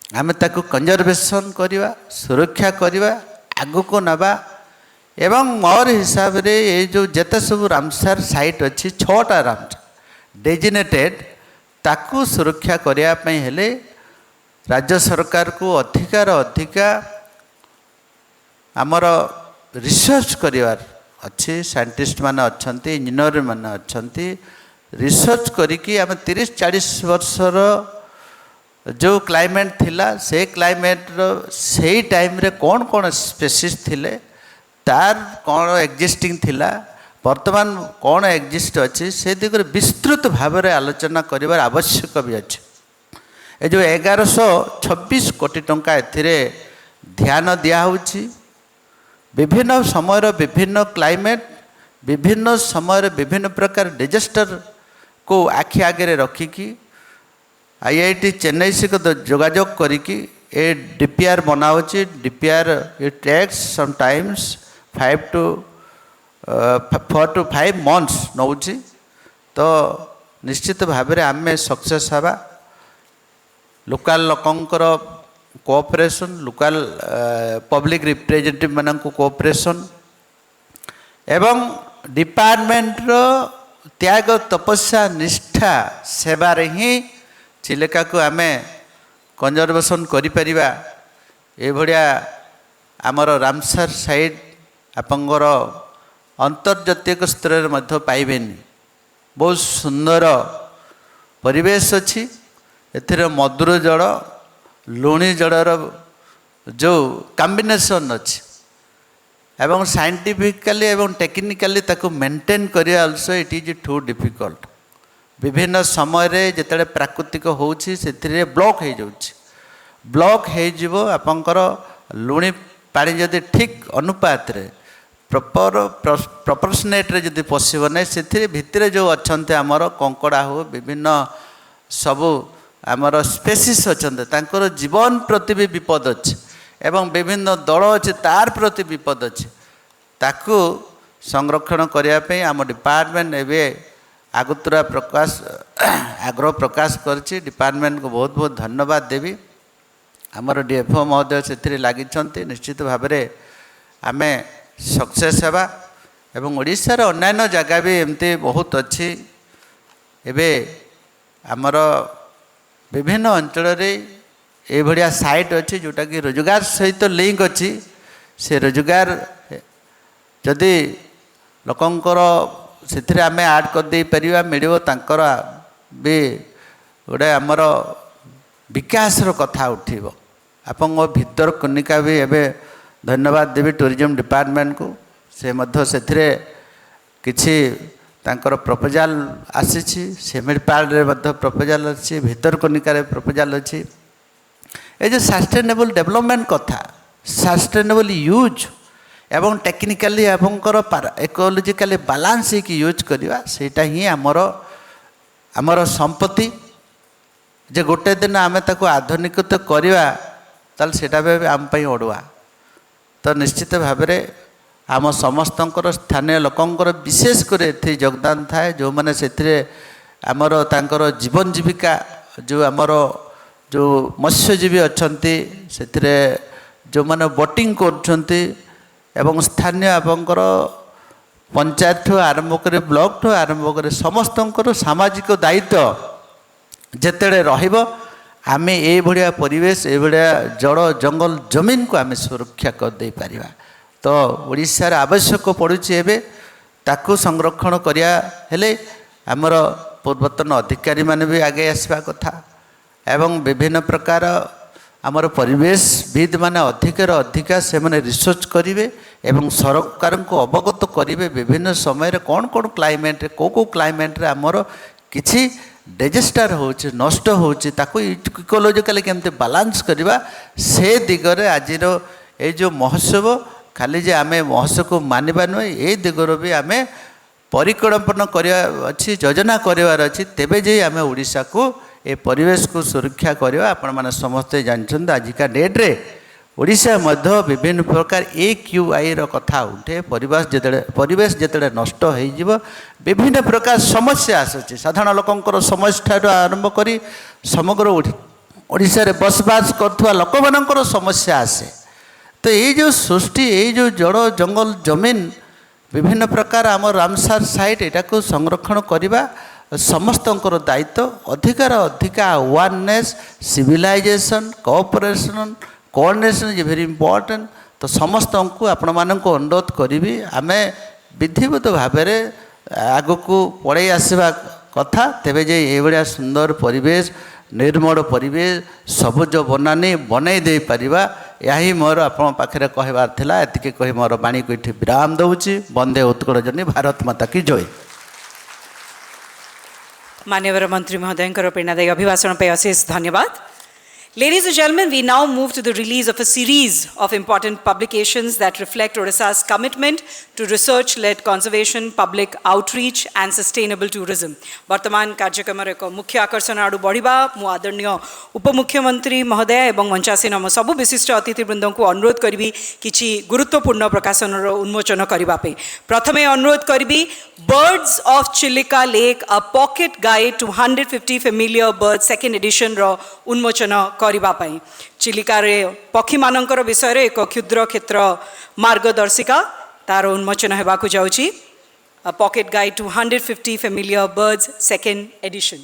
ଆମେ ତାକୁ କନଜରଭେସନ୍ କରିବା, ସୁରକ୍ଷା କରିବା, ଆଗକୁ ନେବା। ଏବଂ ମୋର ହିସାବରେ ଏ ଯେଉଁ ଯେତେ ସବୁ ରାମସାର ସାଇଟ୍ ଅଛି, 6ଟା ରାମସାର ଡେଜିନେଟେଡ଼, ତାକୁ ସୁରକ୍ଷା କରିବା ପାଇଁ ହେଲେ ରାଜ୍ୟ ସରକାରକୁ ଅଧିକରୁ ଅଧିକ ଆମର ରିସର୍ଚ୍ଚ କରିବାର ଅଛି। ସାଇଣ୍ଟିଷ୍ଟମାନେ ଅଛନ୍ତି, ଇଞ୍ଜିନିୟରମାନେ ଅଛନ୍ତି, ରିସର୍ଚ୍ଚ କରିକି ଆମେ 30-40 ବର୍ଷର ଯେଉଁ କ୍ଲାଇମେଟ୍ ଥିଲା, ସେ କ୍ଲାଇମେଟ୍ର ସେଇ ଟାଇମ୍ରେ କ'ଣ କ'ଣ ସ୍ପେସିସ୍ ଥିଲେ, ତାର କ'ଣ ଏକ୍ଜିଷ୍ଟିଂ ଥିଲା, ବର୍ତ୍ତମାନ କ'ଣ ଏକ୍ଜିଷ୍ଟ ଅଛି, ସେ ଦିଗରେ ବିସ୍ତୃତ ଭାବରେ ଆଲୋଚନା କରିବାର ଆବଶ୍ୟକ ବି ଅଛି। ଏ ଯେଉଁ 1126 କୋଟି ଟଙ୍କା ଏଥିରେ ଧ୍ୟାନ ଦିଆହେଉଛି, ବିଭିନ୍ନ ସମୟର ବିଭିନ୍ନ କ୍ଲାଇମେଟ୍, ବିଭିନ୍ନ ସମୟରେ ବିଭିନ୍ନ ପ୍ରକାର ଡିଜାଷ୍ଟରକୁ ଆଖି ଆଗରେ ରଖିକି IIT ଚେନ୍ନାଇ ସହିତ ଯୋଗାଯୋଗ କରିକି ଏ DPR ବନାଉଛି। DPR it takes sometimes 4 to 5 months ନେଉଛି। ତ ନିଶ୍ଚିତ ଭାବରେ ଆମେ ସକ୍ସେସ୍ ହେବା। ଲୋକାଲ ଲୋକଙ୍କର କୋଅପରେସନ୍, ଲୋକାଲ ପବ୍ଲିକ୍ ରିପ୍ରେଜେଣ୍ଟେଟିଭ୍ ମାନଙ୍କୁ କୋଅପରେସନ୍ ଏବଂ ଡିପାର୍ଟମେଣ୍ଟର ତ୍ୟାଗ, ତପସ୍ୟା, ନିଷ୍ଠା ସେବାରେ ହିଁ ଚିଲିକାକୁ ଆମେ କନଜରଭେସନ୍ କରିପାରିବା। ଏଭଳିଆ ଆମର ରାମସାର ସାଇଟ୍ ଆପଣଙ୍କର ଅନ୍ତର୍ଜାତୀୟ ସ୍ତରରେ ମଧ୍ୟ ପାଇବେନି। ବହୁତ ସୁନ୍ଦର ପରିବେଶ ଅଛି। ଏଥିରେ ମଧୁର ଜଳ, ଲୁଣି ଜଳର ଯେଉଁ କମ୍ବିନେସନ୍ ଅଛି ଏବଂ ସାଇଣ୍ଟିଫିକାଲି ଏବଂ ଟେକ୍ନିକାଲି ତାକୁ ମେଣ୍ଟେନ୍ କରିବା also it is too difficult. ବିଭିନ୍ନ ସମୟରେ ଯେତେବେଳେ ପ୍ରାକୃତିକ ହେଉଛି ସେଥିରେ ବ୍ଲକ୍ ହୋଇଯାଉଛି। ବ୍ଲକ୍ ହେଇଯିବ ଆପଣଙ୍କର ଲୁଣି ପାଣି ଯଦି ଠିକ୍ ଅନୁପାତରେ ପ୍ରପୋର୍ସନେଟ୍ରେ ଯଦି ପଶିବ ନାହିଁ ସେଥିରେ ଭିତରେ ଯେଉଁ ଅଛନ୍ତି ଆମର କଙ୍କଡ଼ା ହଉ ବିଭିନ୍ନ ସବୁ ଆମର ସ୍ପେସିସ୍ ଅଛନ୍ତି ତାଙ୍କର ଜୀବନ ପ୍ରତି ବି ବିପଦ ଅଛି ଏବଂ ବିଭିନ୍ନ ଦଳ ଅଛି ତାର ପ୍ରତି ବିପଦ ଅଛି ତାକୁ ସଂରକ୍ଷଣ କରିବା ପାଇଁ ଆମ ଡିପାର୍ଟମେଣ୍ଟ ଏବେ ଆଗତୁରା ଆଗ୍ରହ ପ୍ରକାଶ କରିଛି ଡିପାର୍ଟମେଣ୍ଟକୁ ବହୁତ ବହୁତ ଧନ୍ୟବାଦ ଦେବି ଆମର DFO ମହୋଦୟ ସେଥିରେ ଲାଗିଛନ୍ତି ନିଶ୍ଚିତ ଭାବରେ ଆମେ ସକ୍ସେସ୍ ହେବା ଏବଂ ଓଡ଼ିଶାର ଅନ୍ୟାନ୍ୟ ଜାଗା ବି ଏମିତି ବହୁତ ଅଛି ଏବେ ଆମର ବିଭିନ୍ନ ଅଞ୍ଚଳରେ ଏଇଭଳିଆ ସାଇଟ୍ ଅଛି ଯେଉଁଟାକି ରୋଜଗାର ସହିତ ଲିଙ୍କ ଅଛି ସେ ରୋଜଗାର ଯଦି ଲୋକଙ୍କର ସେଥିରେ ଆମେ ଆଡ଼୍ କରିଦେଇପାରିବା ମିଳିବ ତାଙ୍କର ବି ଗୋଟେ ଆମର ବିକାଶର କଥା ଉଠିବ ଆପଣଙ୍କ ଭିତରକନିକା ବି ଏବେ ଧନ୍ୟବାଦ ଦେବି ଟୁରିଜମ୍ ଡିପାର୍ଟମେଣ୍ଟକୁ ସେ ମଧ୍ୟ ସେଥିରେ କିଛି ତାଙ୍କର ପ୍ରପୋଜାଲ୍ ଆସିଛି ଶିମିଳିପାଳରେ ମଧ୍ୟ ପ୍ରପୋଜାଲ୍ ଅଛି ଭିତରକନିକାରେ ପ୍ରପୋଜାଲ୍ ଅଛି ଏ ଯେଉଁ ସଷ୍ଟେନେବଲ୍ ଡେଭଲପମେଣ୍ଟ କଥା ସଷ୍ଟେନେବଲ୍ ୟୁଜ୍ ଏବଂ ଟେକ୍ନିକାଲି ଆପଣଙ୍କର ଇକୋଲୋଜିକାଲି ବାଲାନ୍ସ ହେଇକି ୟୁଜ୍ କରିବା ସେଇଟା ହିଁ ଆମର ସମ୍ପତ୍ତି ଯେ ଗୋଟେ ଦିନ ଆମେ ତାକୁ ଆଧୁନିକତା କରିବା ତାହେଲେ ସେଇଟା ବି ଆମ ପାଇଁ ଅଡ଼ୁଆ ତ ନିଶ୍ଚିତ ଭାବରେ ଆମ ସମସ୍ତଙ୍କର ସ୍ଥାନୀୟ ଲୋକଙ୍କର ବିଶେଷ କରି ଏଥିରେ ଯୋଗଦାନ ଥାଏ ଯେଉଁମାନେ ସେଥିରେ ଆମର ତାଙ୍କର ଜୀବନ ଜୀବିକା ଯେଉଁ ଆମର ଯେଉଁ ମତ୍ସ୍ୟଜୀବୀ ଅଛନ୍ତି ସେଥିରେ ଯେଉଁମାନେ ବୋଟିଂ କରୁଛନ୍ତି ଏବଂ ସ୍ଥାନୀୟ ଆପଣଙ୍କର ପଞ୍ଚାୟତଠୁ ଆରମ୍ଭ କରି ବ୍ଲକଠୁ ଆରମ୍ଭ କରି ସମସ୍ତଙ୍କର ସାମାଜିକ ଦାୟିତ୍ୱ ଯେତେବେଳେ ରହିବ ଆମେ ଏଇଭଳିଆ ପରିବେଶ ଏଇଭଳିଆ ଜଳ ଜଙ୍ଗଲ ଜମିନକୁ ଆମେ ସୁରକ୍ଷା କରିଦେଇପାରିବା ତ ଓଡ଼ିଶାର ଆବଶ୍ୟକ ପଡ଼ୁଛି ଏବେ ତାକୁ ସଂରକ୍ଷଣ କରିବା ହେଲେ ଆମର ପୂର୍ବତନ ଅଧିକାରୀମାନେ ବି ଆଗେଇ ଆସିବା କଥା ଏବଂ ବିଭିନ୍ନ ପ୍ରକାର ଆମର ପରିବେଶବିତ୍ ମାନେ ଅଧିକରୁ ଅଧିକା ସେମାନେ ରିସର୍ଚ୍ଚ କରିବେ ଏବଂ ସରକାରଙ୍କୁ ଅବଗତ କରିବେ ବିଭିନ୍ନ ସମୟରେ କ'ଣ କ୍ଲାଇମେଟ୍ରେ କେଉଁ କ୍ଲାଇମେଟ୍ରେ ଆମର କିଛି ଡିଜାଷ୍ଟର ହେଉଛି ନଷ୍ଟ ହେଉଛି ତାକୁ ଇକୋଲୋଜିକାଲି କେମିତି ବାଲାନ୍ସ କରିବା ସେ ଦିଗରେ ଆଜିର ଏଇ ଯେଉଁ ମହୋତ୍ସବ ଖାଲି ଯେ ଆମେ ମହୋତ୍ସବକୁ ମାନିବା ନୁହେଁ ଏଇ ଦିଗରୁ ବି ଆମେ ପରିକଳ୍ପନା କରିବା ଅଛି ଯୋଜନା କରିବାର ଅଛି ତେବେ ଯାଇ ଆମେ ଓଡ଼ିଶାକୁ ଏ ପରିବେଶକୁ ସୁରକ୍ଷା କରିବା ଆପଣମାନେ ସମସ୍ତେ ଜାଣିଛନ୍ତି ଆଜିକା ଡେଟ୍ରେ ଓଡ଼ିଶା ମଧ୍ୟ ବିଭିନ୍ନ ପ୍ରକାର AQIର କଥା ଉଠେ ପରିବେଶ ଯେତେବେଳେ ନଷ୍ଟ ହୋଇଯିବ ବିଭିନ୍ନ ପ୍ରକାର ସମସ୍ୟା ଆସୁଛି ସାଧାରଣ ଲୋକଙ୍କର ସମସ୍ୟାଠାରୁ ଆରମ୍ଭ କରି ସମଗ୍ର ଓଡ଼ିଶାରେ ବସବାସ କରୁଥିବା ଲୋକମାନଙ୍କର ସମସ୍ୟା ଆସେ ତ ଏଇ ଯେଉଁ ସୃଷ୍ଟି ଏଇ ଯେଉଁ ଜଳ ଜଙ୍ଗଲ ଜମିନ ବିଭିନ୍ନ ପ୍ରକାର ଆମ ରାମସାର ସାଇଟ୍ ଏଟାକୁ ସଂରକ୍ଷଣ କରିବା ସମସ୍ତଙ୍କର ଦାୟିତ୍ୱ ଅଧିକା awareness civilization cooperation coordination is very important ତ ସମସ୍ତଙ୍କୁ ଆପଣମାନଙ୍କୁ ଅନୁରୋଧ କରିବି ଆମେ ବିଧିବଦ୍ଧ ଭାବରେ ଆଗକୁ ପଳେଇ ଆସିବା କଥା ତେବେ ଯାଇ ଏଇଭଳିଆ ସୁନ୍ଦର ପରିବେଶ ନିର୍ମଳ ପରିବେଶ ସବୁଜ ବନାନୀ ବନେଇ ଦେଇପାରିବା ଏହା ହିଁ ମୋର ଆପଣଙ୍କ ପାଖରେ କହିବାର ଥିଲା ଏତିକି କହି ମୋର ବାଣୀକୁ ଏଠି ବିରାମ ଦେଉଛି ବନ୍ଦେ ଉତ୍କଳ ଜନନୀ ଭାରତ ମାତା କି ଜୟ मान्यवर मंत्री महोदय प्रेरणादायी अभिभाषण पे अशेष धन्यवाद Ladies and gentlemen, we now move to the release of a series of important publications that reflect Odisha's commitment to research-led conservation, public outreach and sustainable tourism. वर्तमान कार्यक्रम एक मुख्य आकर्षण आड़ बढ़ा मु आदरणीय उपमुख्यमंत्री महोदय एवं मंचासीन आम सबु विशिष्ट अतिथिवृंद को अनुरोध करी किछि गुरुत्वपूर्ण प्रकाशन उन्मोचन करने प्रथमे अनुरोध करी birds of Chilika lake a pocket guide to 150 familiar birds second edition रो उन्मोचन करबा पई चिलिका रे पक्षी मानकर विषय रे एक क्षुद्र क्षेत्र मार्गदर्शिका तार उन्मोचन हेबाकु जाउची a pocket guide to 150 familiar birds second edition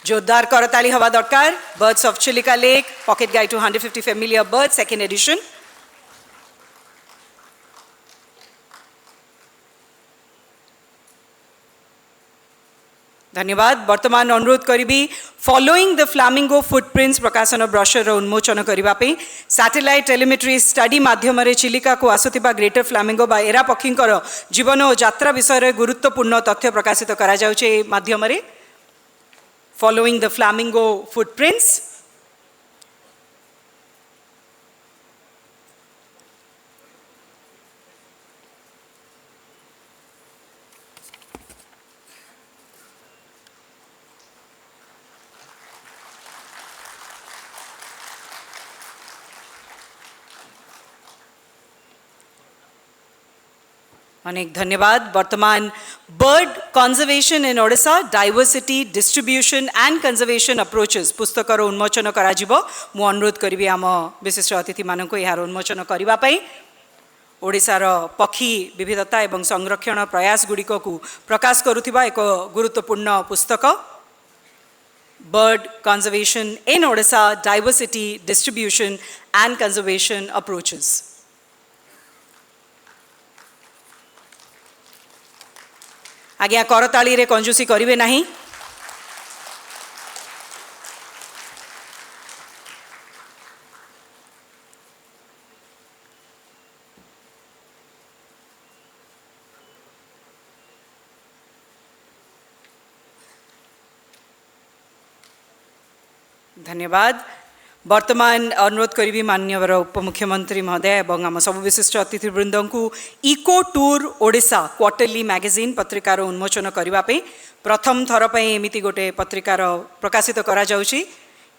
जोरदार करताली हवा दरकार birds of Chilika lake pocket guide to 150 familiar birds second edition धन्यवाद वर्तमान अनुरोध करी फॉलोइंग द फ्लामिंगो फुटप्रिंट्स प्रकाशन ब्रोशर उन्मोचन करने सैटेलाइट टेलीमेट्री स्टडी माध्यम चिलिका को आसुथिबा ग्रेटर फ्लामिंगो बा एरा पक्षींकर जीवन और यात्रा विषय गुरुत्वपूर्ण तथ्य प्रकाशित करा जाउचे माध्यम रे फॉलोइंग द फ्लामिंगो फुटप्रिंट्स अनेक धन्यवाद वर्तमान bird conservation in Odisha diversity distribution and conservation approaches पुस्तकर उन्मोचन करा जिवो मु अनुरोध करिबी आम विशिष्ट अतिथि मानक यार उन्मोचन करबा पई ओडिशार पक्षी विविधता एवं संरक्षण प्रयास गुड़िक को प्रकाश करुथिबा एक गुरुत्वपूर्ण पुस्तक bird conservation in Odisha diversity distribution and conservation approaches आज्ञा करताली रे कंजूसी करिवे नहीं धन्यवाद वर्तमान अनुरोध करी माननीय उपमुख्यमंत्री महोदय एवं आम सब विशिष्ट अतिथिवृंद को eco tour Odisha quarterly magazine पत्रिकार उन्मोचन करने प्रथम थर पर एमती गोटे पत्रिकार प्रकाशित करा जाउची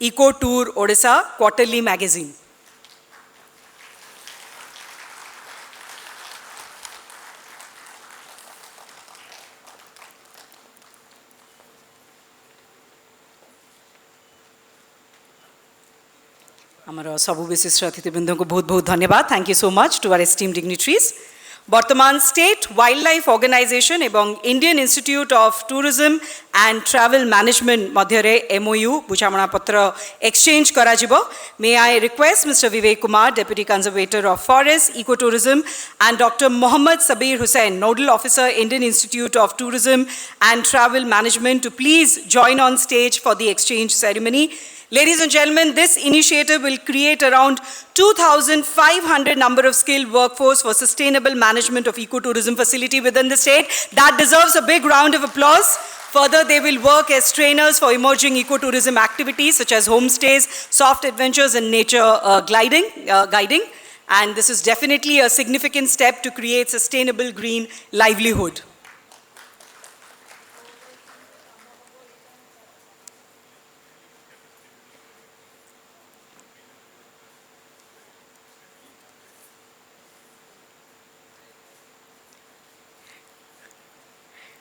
eco tour Odisha quarterly magazine आमर सबु विशिष्ट अतिथिवृंद को बहुत बहुत धन्यवाद thank you so much to our esteemed dignitaries वर्तमान स्टेट वाइल्ड लाइफ ऑर्गेनाइजेशन एवं Indian institute of tourism and travel management मध्य एमओयू बुझामणा पत्र एक्सचेंज करा जिवो may I request mister Vivek Kumar deputy conservator of forest eco tourism and doctor Mohammad Sabir Hussain nodal officer Indian institute of tourism and travel management to please join on stage for the exchange ceremony. Ladies and gentlemen, this initiative will create around 2,500 number of skilled workforce for sustainable management of ecotourism facility within the state. That deserves a big round of applause. Further, they will work as trainers for emerging ecotourism activities such as homestays, soft adventures and nature guiding. And this is definitely a significant step to create sustainable green livelihood.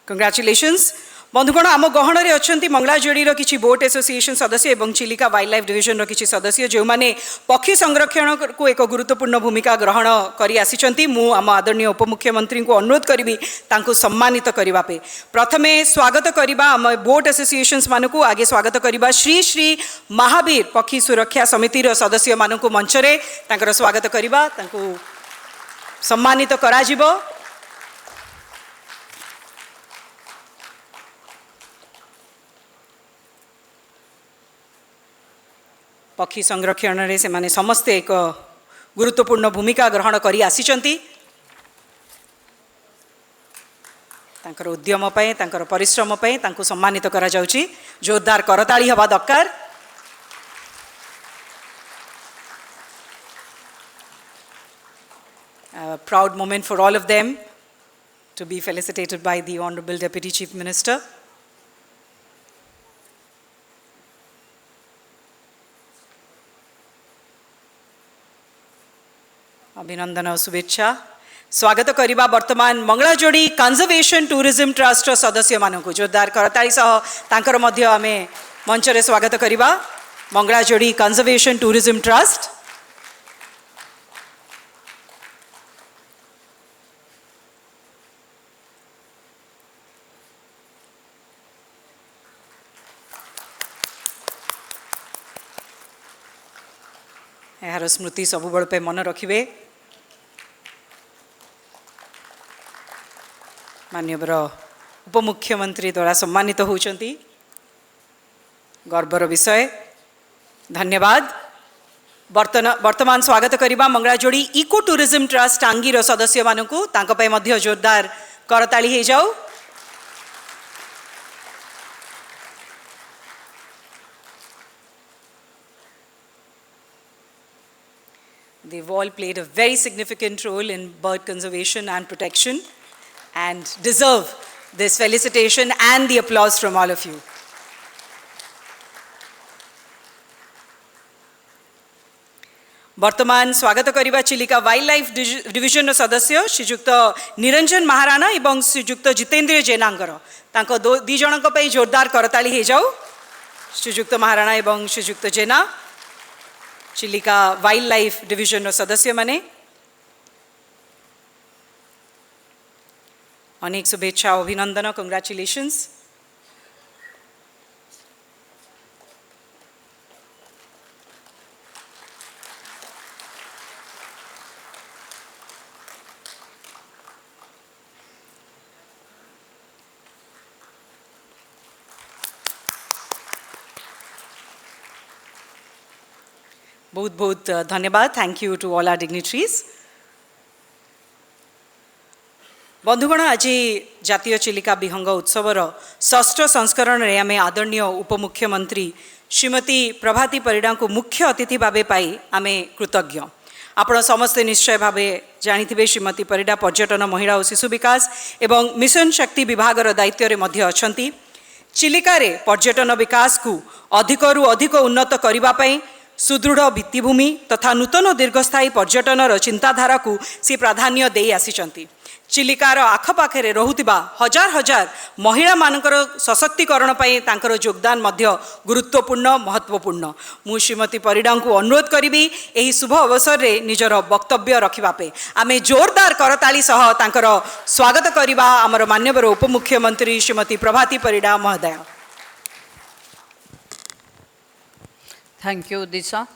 Congratulations. बंधुगण आम गहन में अच्छा मंगलाजोड़ी किसी boat association सदस्य और Chilika wild life division किसी सदस्य जो मैंने पक्षी संरक्षण को एक गुरुत्वपूर्ण भूमिका ग्रहण कर मु आम आदरणीय उपमुख्यमंत्री को अनुरोध करी सम्मानित करने प्रथमे स्वागत करवा आम बोट एसोसिएशन मानक आगे स्वागत करवा श्री श्री महावीर पक्षी सुरक्षा समितिर सदस्य मानक मंचरे स्वागत करवा सम्मानित करा जिवो. पक्षी संरक्षण रे से माने समस्ते एक गुरुत्वपूर्ण भूमिका ग्रहण करी आसीचंती तांकर उद्यम पे तांकर परिश्रम पे तांको सम्मानित करा जाउची. जोरदार करताली हवा दरकार. Proud moment for all of them to be felicitated by the Honorable Deputy Chief Minister. अभिनंदन और शुभेच्छा. स्वागत करवा वर्तमान मंगलाजोड़ी कंजर्वेशन टूरिज्म ट्रस्ट सदस्य मानक जोरदार करताली सह तांकर मध्य आमे मंच रे स्वागत करवा. मंगलाजोड़ी कंजर्वेशन टूरिज्म ट्रस्ट यार स्मृति सबु बड़ पे मन रखिबे. माननीय उपमुख्यमंत्री द्वारा सम्मानित होउचंती गर्वर विषय धन्यवाद। वर्तमान स्वागत करिबा मंगलाजोड़ी इको टूरिज्म ट्रस्ट टांगीर सदस्य मानकू तांको पय मध्य जोरदार करताली हे जाऊ। They've all played a very significant role in bird conservation and protection and deserve this felicitation and the applause from all of you. वर्तमान स्वागत करिबा चिलिका वाइल्ड लाइफ डिविजन सदस्य श्रीजुक्त निरंजन महाराणा एवं श्रीजुक्त जितेंद्र जेनांगर तांको दी जनक पई जोरदार करताली हे जाऊ। श्रीजुक्त महाराणा एवं श्रीजुक्त Jena Chilika wild life division सदस्य माने अनेक शुभेच्छा अभिनंदन कंग्रेचुलेशंस। बहुत बहुत धन्यवाद। Thank you to all our dignitaries. बंधुगण आज जातीय चिलिका विहंग उत्सवर षष्ठ संस्करण रे आमे आदरणीय उपमुख्यमंत्री श्रीमती प्रभाती परिडा को मुख्य अतिथि भावे पाई आमे कृतज्ञ। आपण समस्ते निश्चय भावे जानिथिबे श्रीमती परिडा पर्यटन महिला और शिशु विकास एवं मिशन शक्ति विभागर दायित्व रे मध्य अछंती। चिलिका रे पर्यटन विकास को अधिकरु अधिक उन्नत करिबा पई सुदृढ़ भित्तिभूमि तथा नूतन दीर्घस्थायी पर्यटन चिंताधारा को सी प्राधान्य दे आसीचंती। चिलिकार आखपाखे रहुतिबा हजार हजार महिला मानकर सशक्तिकरण पई तांकर योगदान मध्य गुरुत्वपूर्ण महत्वपूर्ण। मु श्रीमती परिडा को अनुरोध करी एही शुभ अवसर रे निजर वक्तव्य रखिबा पे आमे जोरदार करताली सह तांकर स्वागत करिबा आमर मान्यवर उपमुख्यमंत्री श्रीमती प्रभाती परिडा महोदय। थैंक यू दिशा।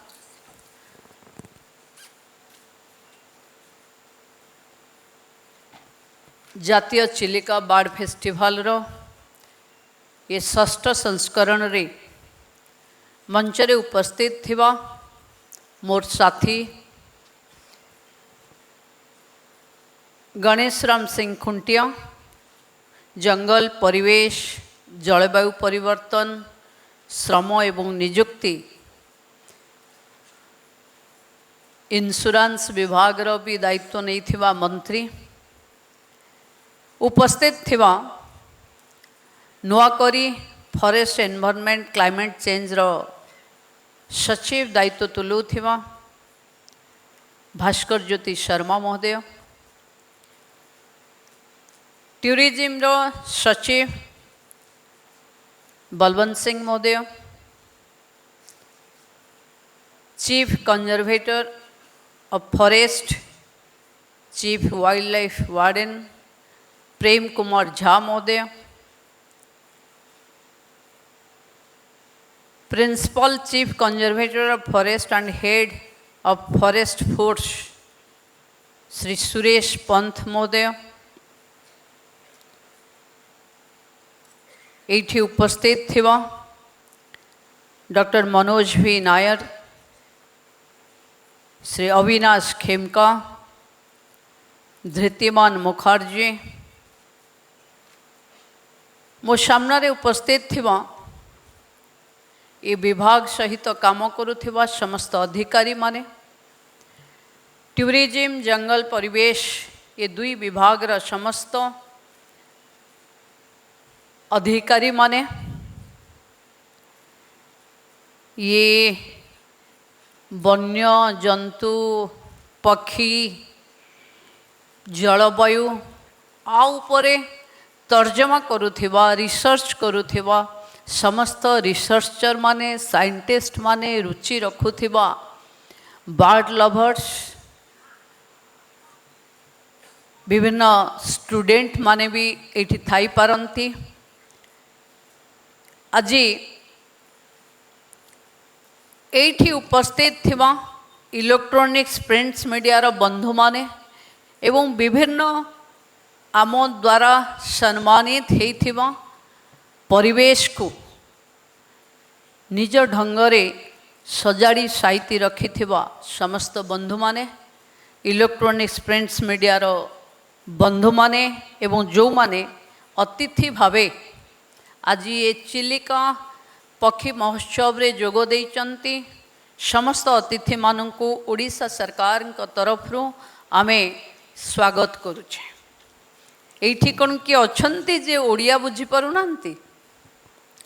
जातीय चिलिका बार्ड फेस्टिवल रो ये षष्ठ संस्करण रे मंचरे उपस्थित थिबा मोर साथी गणेश राम सिंह खुंटिया जंगल परिवेश जलवायु परिवर्तन श्रम एवं निजुक्ति इंश्योरेंस विभाग रो भी दायित्व नहीं थिबा मंत्री उपस्थित थिबा नुआकरी फॉरेस्ट एनवायरनमेंट क्लाइमेट चेंज रो सचिव दायित्व तुलू थिबा भास्कर ज्योति शर्मा महोदय टूरिज्म रो सचिव बलवंत सिंह महोदय chief conservator of forest chief wild life warden Prem Kumar Jha महोदय principal chief conservator of forest and head of forest force Shri Suresh Panth महोदय एठी उपस्थित थिबा डॉक्टर मनोज भी नायर श्री अविनाश खेमका धृतिमान मुखर्जी मो सामने उपस्थित थिबा ये विभाग सहित काम करुथिबा समस्त अधिकारी माने टूरिज्म जंगल परिवेश ये दुई विभाग रा समस्त अधिकारी माने ये वन्य जंतु पक्षी जलवायु आ उपरे तर्जमा करुथिबा रिसर्च करुथिबा समस्त रिसर्चर माने साइंटिस्ट माने रुचि रखुथिबा बर्ड लवर्स विभिन्न स्टूडेंट माने भी एठी थाई पारंती। आज एठी उपस्थित थिबा इलेक्ट्रॉनिक्स प्रिंट्स मीडिया रो बंधु माने एवं विभिन्न आम द्वारा सम्मानित होइथिबा परिवेश को निज ढंगरे सजाड़ी साइती रखिथिबा समस्त बंधु माने इलेक्ट्रोनिक्स प्रिंट्स मीडियार बंधु माने एवं जो माने अतिथि भावे आज ये चिलिका पक्षी महोत्सव रे जोग देइचंती समस्त अतिथि माननकु ओडिशा सरकार तरफ आमे स्वागत करुछे। एठी कोन कि अछंती जे ओडिया बुझी पारुनांती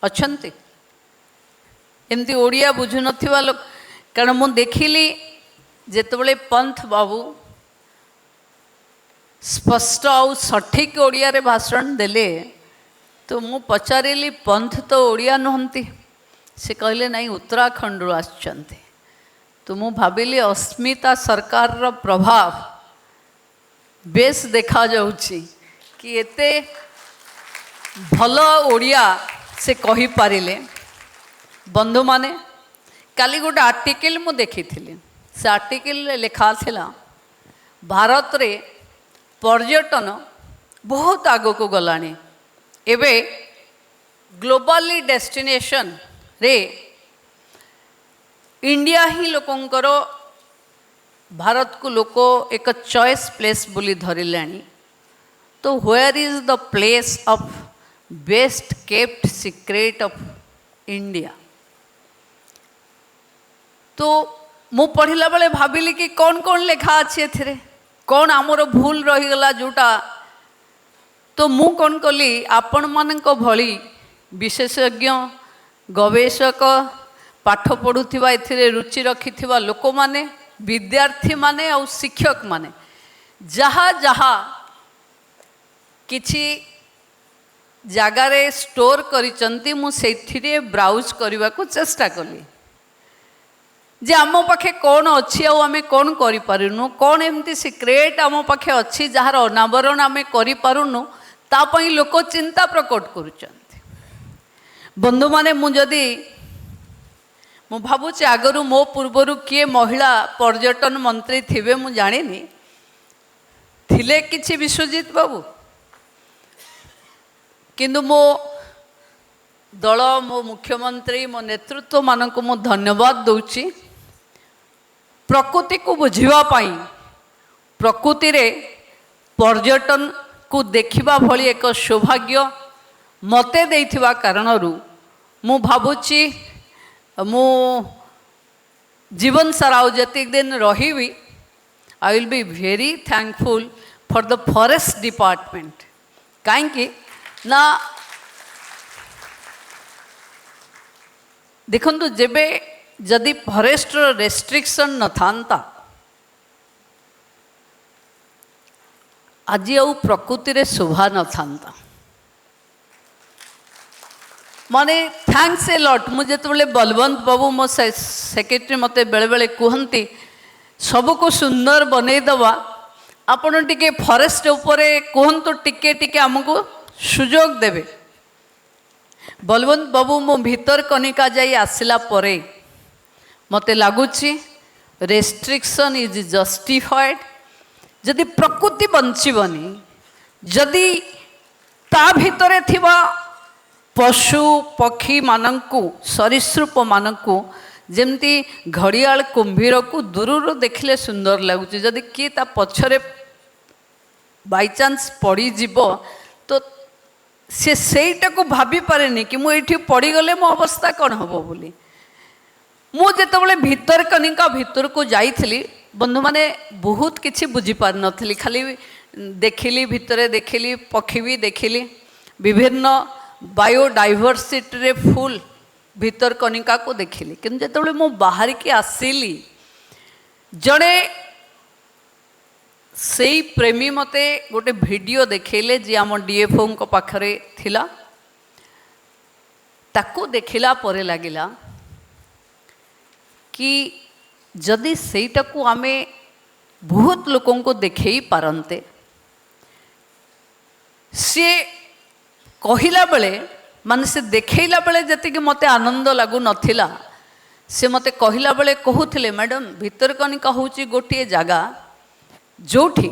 अछंती एमती ओडिया बुझु नथिबा लोक कारण मु देखिली जेतबले पंथ बाबू स्पष्ट आउ सठिक ओडिया रे भाषण देले तो मु पचारिली पंथ तो ओडिया नहंती से कहले नहीं उत्तराखंड रु आछंती तो मु भाबिली अस्मिता सरकार रो प्रभाव बेस देखा जाउची कि एते भल ओडिया से कहि पारिले। बंधु माने काली गोटे आर्टिकल मु देखी से आर्टिकल लिखा थिला भारत रे पर्यटन बहुत आगो को गलानी एबे ग्लोबली डेस्टिनेशन रे इंडिया ही लोकंकर भारत को लोक एक चॉइस प्लेस बोली धरिलानी तो where is the place of best kept secret of India तो मु पढ़िला बेले भाविली कि कौन कौन लेखा अच्छी एथिरे कौन आमर भूल रहीगला जोटा तो मु कौन कली आपण मानक भली विशेषज्ञ गवेषक पाठ पढ़ुथिबा एथिरे रुचि रखिथिबा लोक माने विद्यार्थी माने और शिक्षक माने जहाँ जहाँ किछि जगारे स्टोर करिचंती मु सेथिरे ब्राउज करबा को चेष्टा कली जे आम पाखे कौन अच्छी आम कौन करूँ कौन एमती सिक्रेट आम पाखे अच्छी जार अनावरण आम करूँ तापाई लोक चिंता प्रकट करुचंती। बंधु माने मुझे मु भावुचे आगरू मो पूर्वर किए महिला पर्यटन मंत्री थिबे मु जानिनी थिले किछि विश्वजीत बाबू किंतु मो दल मो मुख्यमंत्री मो नेतृत्व मानक मु धन्यवाद दउची प्रकृति को बुझिबा पाई प्रकृति रे पर्यटन को देखिबा भली एक सौभाग्य मते देइथिबा कारणरू मु भाबुची मु जीवन सारा जतिक दिन रहिबी I will be very thankful for the forest department काहेकि ना देखंतु जेबे जदि फॉरेस्ट रेस्ट्रिक्शन न थांता आज आउ प्रकृति रे शोभा न थांता माने थैंक्स ए लॉट मुझे तो बलवंत बाबू मो सेक्रेटरी मते बेले बेले कहती सबको सुंदर बनई दवा आपण टिके फॉरेस्ट उपरे कहतु टिके टिके आमको सुजोग देवे बलवंत बाबू मो भीतर कनिका जाई आसिला परे मते लगुची रेस्ट्रिक्शन इज जस्टिफाइड जदि प्रकृति बंचीबनी जदि ता भितरे थिबा पशु पक्षी मानंकु सरीसृप मानंकु जेमती घड़ियाल कुंभीर को दूर देखले सुंदर लगुच जदि किए ता पछरे बाई चांस पड़ी जीव तो से सेटा को भाभी पारेनी कि मु एठी पड़ी गले मो अवस्था कौन हबो बोली मु जेतबले भीतर कनिका भीतर को जाइथिली बंधु माने बहुत किछि बुझी पार नथिली खाली देखिली भितरे देखिली पक्षी भी देखिली विभिन्न बायोडाइवर्सिटी रे फुल भीतर कनिका को देखिली किंतु जेतबले मु बाहर की आसिली जड़े सेई प्रेमी मते गोटे वीडियो देखेले जे आम डीएफओ को पाखरे थिला ताको देखिला परे लागिला कि जदि सेटा को आमे बहुत लोकों को देखेई पारंते से कहिला बेले माने से देखैला बेले जति कि मते आनंद लागु नथिला से मते कहिला बेले कहूथिले मैडम भितरकनिका होची गोटे जगह जोठी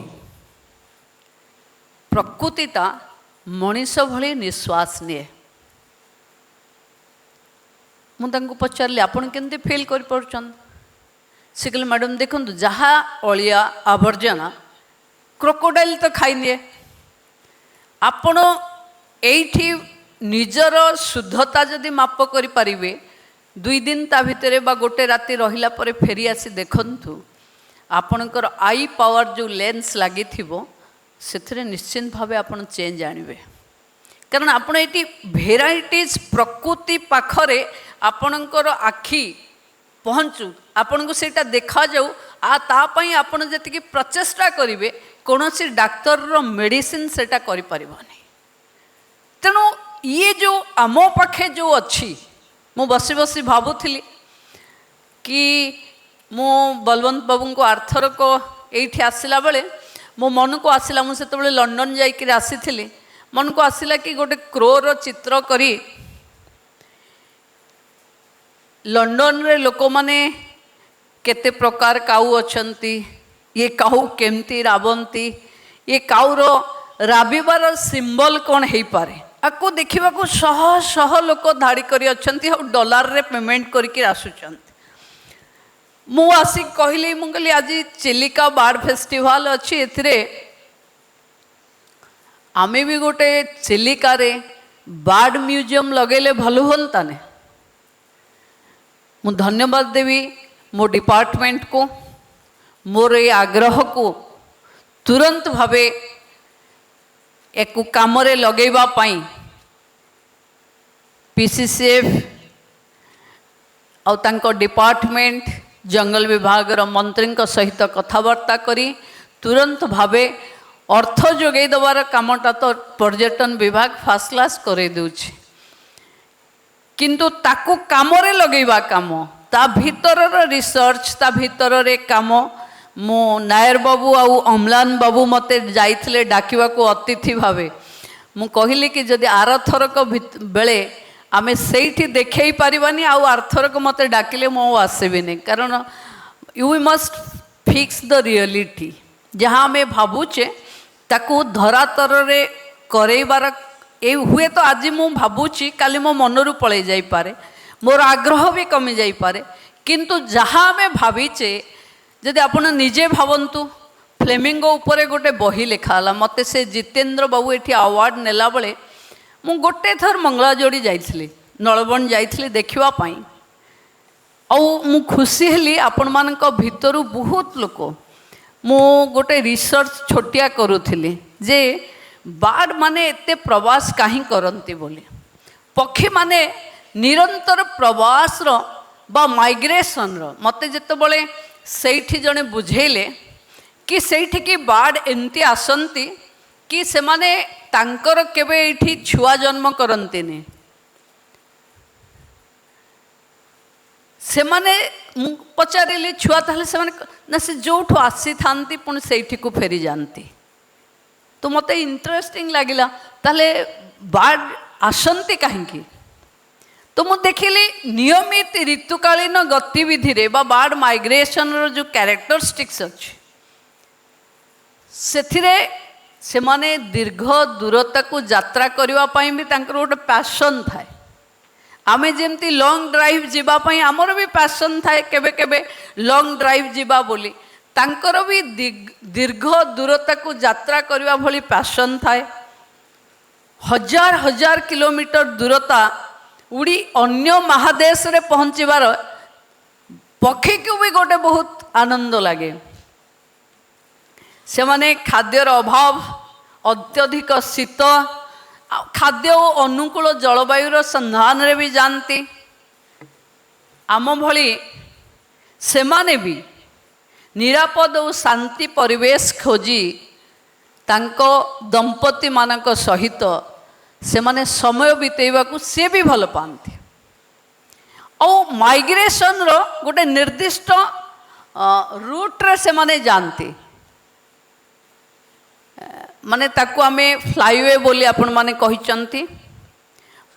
ପ୍ରକୃତିଟା ମଣିଷ ଭଳି ନିଶ୍ୱାସ ନିଏ। ମୁଁ ତାଙ୍କୁ ପଚାରିଲି ଆପଣ କେମିତି ଫିଲ୍ କରିପାରୁଛନ୍ତି? ସେ କହିଲେ ମ୍ୟାଡ଼ାମ୍ ଦେଖନ୍ତୁ ଯାହା ଅଳିଆ ଆବର୍ଜନା କ୍ରୋକୋଡାଇଲ୍ ତ ଖାଇନିଏ। ଆପଣ ଏଇଠି ନିଜର ଶୁଦ୍ଧତା ଯଦି ମାପ କରିପାରିବେ 2 ଦିନ ତା ଭିତରେ ବା ଗୋଟେ ରାତି ରହିଲା ପରେ ଫେରି ଆସି ଦେଖନ୍ତୁ ଆପଣଙ୍କର ଆଇ ପାୱାର ଯେଉଁ ଲେନ୍ସ ଲାଗିଥିବ ସେଥିରେ ନିଶ୍ଚିନ୍ତ ଭାବେ ଆପଣ ଚେଞ୍ଜ ଆଣିବେ। କାରଣ ଆପଣ ଏଠି ଭେରାଇଟିଜ୍ ପ୍ରକୃତି ପାଖରେ ଆପଣଙ୍କର ଆଖି ପହଞ୍ଚୁ, ଆପଣଙ୍କୁ ସେଇଟା ଦେଖାଯାଉ, ତା ପାଇଁ ଆପଣ ଯେତିକି ପ୍ରଚେଷ୍ଟା କରିବେ କୌଣସି ଡାକ୍ତରର ମେଡ଼ିସିନ୍ ସେଇଟା କରିପାରିବନି। ତେଣୁ ଇଏ ଯେଉଁ ଆମ ପାଖେ ଯେଉଁ ଅଛି, ମୁଁ ବସି ବସି ଭାବୁଥିଲି କି ମୁଁ ବଲବନ୍ତ ବାବୁଙ୍କୁ ଆରଥରକ ଏଇଠି ଆସିଲା ବେଳେ ମୋ ମନକୁ ଆସିଲା, ମୁଁ ସେତେବେଳେ ଲଣ୍ଡନ ଯାଇକିରି ଆସିଥିଲି, ମନକୁ ଆସିଲା କି ଗୋଟେ କ୍ରୋର ଚିତ୍ର କରି ଲଣ୍ଡନରେ ଲୋକମାନେ କେତେ ପ୍ରକାର କାଉ ଅଛନ୍ତି, ଇଏ କାଉ କେମିତି ରାବନ୍ତି, ଇଏ କାଉର ରାବିବାର ସିମ୍ବଲ କ'ଣ ହେଇପାରେ, ଆକୁ ଦେଖିବାକୁ ଶହ ଶହ ଲୋକ ଧାଡ଼ି କରି ଅଛନ୍ତି ଆଉ ଡଲାରରେ ପେମେଣ୍ଟ କରିକି ଆସୁଛନ୍ତି। ମୁଁ ଆସିକି କହିଲି, ମୁଁ କହିଲି ଆଜି ଚିଲିକା ବାର୍ଡ଼ ଫେଷ୍ଟିଭାଲ ଅଛି, ଏଥିରେ ଆମେ ବି ଗୋଟେ ଚିଲିକାରେ ବାର୍ଡ଼ ମ୍ୟୁଜିୟମ୍ ଲଗେଇଲେ ଭଲ ହୁଅନ୍ତାନି। ମୁଁ ଧନ୍ୟବାଦ ଦେବି ମୋ ଡିପାର୍ଟମେଣ୍ଟକୁ, ମୋର ଏ ଆଗ୍ରହକୁ ତୁରନ୍ତ ଭାବେ ୟାକୁ କାମରେ ଲଗେଇବା ପାଇଁ PCCF ଆଉ ତାଙ୍କ ଡିପାର୍ଟମେଣ୍ଟ ଜଙ୍ଗଲ ବିଭାଗର ମନ୍ତ୍ରୀଙ୍କ ସହିତ କଥାବାର୍ତ୍ତା କରି ତୁରନ୍ତ ଭାବେ ଅର୍ଥ ଯୋଗାଇ ଦେବାର କାମଟା ତ ପର୍ଯ୍ୟଟନ ବିଭାଗ ଫାର୍ଷ୍ଟ କ୍ଲାସ୍ କରେଇ ଦେଉଛି, କିନ୍ତୁ ତାକୁ କାମରେ ଲଗେଇବା କାମ, ତା ଭିତରର ରିସର୍ଚ୍ଚ, ତା ଭିତରରେ କାମ। ମୁଁ ନାୟର ବାବୁ ଆଉ ଅମ୍ଳାନ ବାବୁ ମୋତେ ଯାଇଥିଲେ ଡାକିବାକୁ ଅତିଥି ଭାବେ। ମୁଁ କହିଲି କି ଯଦି ଆରଥରକ ବେଳେ ଆମେ ସେଇଠି ଦେଖେଇ ପାରିବାନି ଆଉ ଆରଥରକ ମୋତେ ଡାକିଲେ ମୁଁ ଆଉ ଆସିବିନି, କାରଣ you must fix the reality. ଯାହା ଆମେ ଭାବୁଛେ ତାକୁ ଧରାତରରେ କରେଇବାର, ଏଇ ହୁଏତ ଆଜି ମୁଁ ଭାବୁଛି କାଲି ମୋ ମନରୁ ପଳେଇ ଯାଇପାରେ, ମୋର ଆଗ୍ରହ ବି କମି ଯାଇପାରେ, କିନ୍ତୁ ଯାହା ଆମେ ଭାବିଛେ, ଯଦି ଆପଣ ନିଜେ ଭାବନ୍ତୁ ଫ୍ଲେମିଙ୍ଗୋ ଉପରେ ଗୋଟେ ବହି ଲେଖା ହେଲା, ମୋତେ ସେ ଜିତେନ୍ଦ୍ର ବାବୁ ଏଠି ଆୱାର୍ଡ଼ ନେଲା ବେଳେ ମୁଁ ଗୋଟେ ଥର ମଙ୍ଗଳାଯୋଡ଼ି ଯାଇଥିଲି, ନଳବଣ ଯାଇଥିଲି ଦେଖିବା ପାଇଁ, ଆଉ ମୁଁ ଖୁସି ହେଲି ଆପଣମାନଙ୍କ ଭିତରୁ ବହୁତ ଲୋକ। ମୁଁ ଗୋଟେ ରିସର୍ଚ୍ଚ ଛୋଟିଆ କରୁଥିଲି ଯେ ବାର୍ଡ଼ ମାନେ ଏତେ ପ୍ରବାସ କାହିଁ କରନ୍ତି ବୋଲି। ପକ୍ଷୀମାନେ ନିରନ୍ତର ପ୍ରବାସର ବା ମାଇଗ୍ରେସନର, ମୋତେ ଯେତେବେଳେ ସେଇଠି ଜଣେ ବୁଝେଇଲେ କି ସେଇଠିକି ବାର୍ଡ଼ ଏମିତି ଆସନ୍ତି କି ସେମାନେ ତାଙ୍କର କେବେ ଏଇଠି ଛୁଆ ଜନ୍ମ କରନ୍ତିନି, ସେମାନେ, ମୁଁ ପଚାରିଲି ଛୁଆ ତାହେଲେ ସେମାନେ ନା, ସେ ଯେଉଁଠୁ ଆସିଥାନ୍ତି ପୁଣି ସେଇଠିକୁ ଫେରିଯାଆନ୍ତି। ତ ମୋତେ ଇଣ୍ଟରେଷ୍ଟିଂ ଲାଗିଲା, ତାହେଲେ ବାର୍ଡ଼ ଆସନ୍ତି କାହିଁକି? ତ ମୁଁ ଦେଖିଲି ନିୟମିତ ଋତୁକାଳୀନ ଗତିବିଧିରେ ବା ବାର୍ଡ଼ ମାଇଗ୍ରେସନର ଯେଉଁ କ୍ୟାରେକ୍ଟରିଷ୍ଟିକ୍ସ ଅଛି ସେଥିରେ ସେମାନେ ଦୀର୍ଘ ଦୂରତାକୁ ଯାତ୍ରା କରିବା ପାଇଁ ବି ତାଙ୍କର ଗୋଟେ ପ୍ୟାସନ୍ ଥାଏ। ଆମେ ଯେମିତି ଲଙ୍ଗ୍ ଡ୍ରାଇଭ୍ ଯିବା ପାଇଁ ଆମର ବି ପ୍ୟାସନ୍ ଥାଏ, କେବେ କେବେ ଲଙ୍ଗ୍ ଡ୍ରାଇଭ୍ ଯିବା ବୋଲି, ତାଙ୍କର ବି ଦୀର୍ଘ ଦୂରତାକୁ ଯାତ୍ରା କରିବା ଭଳି ପ୍ୟାସନ୍ ଥାଏ। ହଜାର ହଜାର କିଲୋମିଟର ଦୂରତା ଉଡ଼ି ଅନ୍ୟ ମହାଦେଶରେ ପହଞ୍ଚିବାର ପକ୍ଷୀକୁ ବି ଗୋଟେ ବହୁତ ଆନନ୍ଦ ଲାଗେ। ସେମାନେ ଖାଦ୍ୟର ଅଭାବ, ଅତ୍ୟଧିକ ଶୀତ, ଖାଦ୍ୟ ଓ ଅନୁକୂଳ ଜଳବାୟୁର ସନ୍ଧାନରେ ବି ଯାଆନ୍ତି। ଆମ ଭଳି ସେମାନେ ବି ନିରାପଦ ଓ ଶାନ୍ତି ପରିବେଶ ଖୋଜି ତାଙ୍କ ଦମ୍ପତିମାନଙ୍କ ସହିତ ସେମାନେ ସମୟ ବିତେଇବାକୁ ସିଏ ବି ଭଲ ପାଆନ୍ତି। ଆଉ ମାଇଗ୍ରେସନର ଗୋଟେ ନିର୍ଦ୍ଦିଷ୍ଟ ରୁଟ୍ରେ ସେମାନେ ଯାଆନ୍ତି, ମାନେ ତାକୁ ଆମେ ଫ୍ଲାଇୱେ ବୋଲି ଆପଣମାନେ କହିଛନ୍ତି।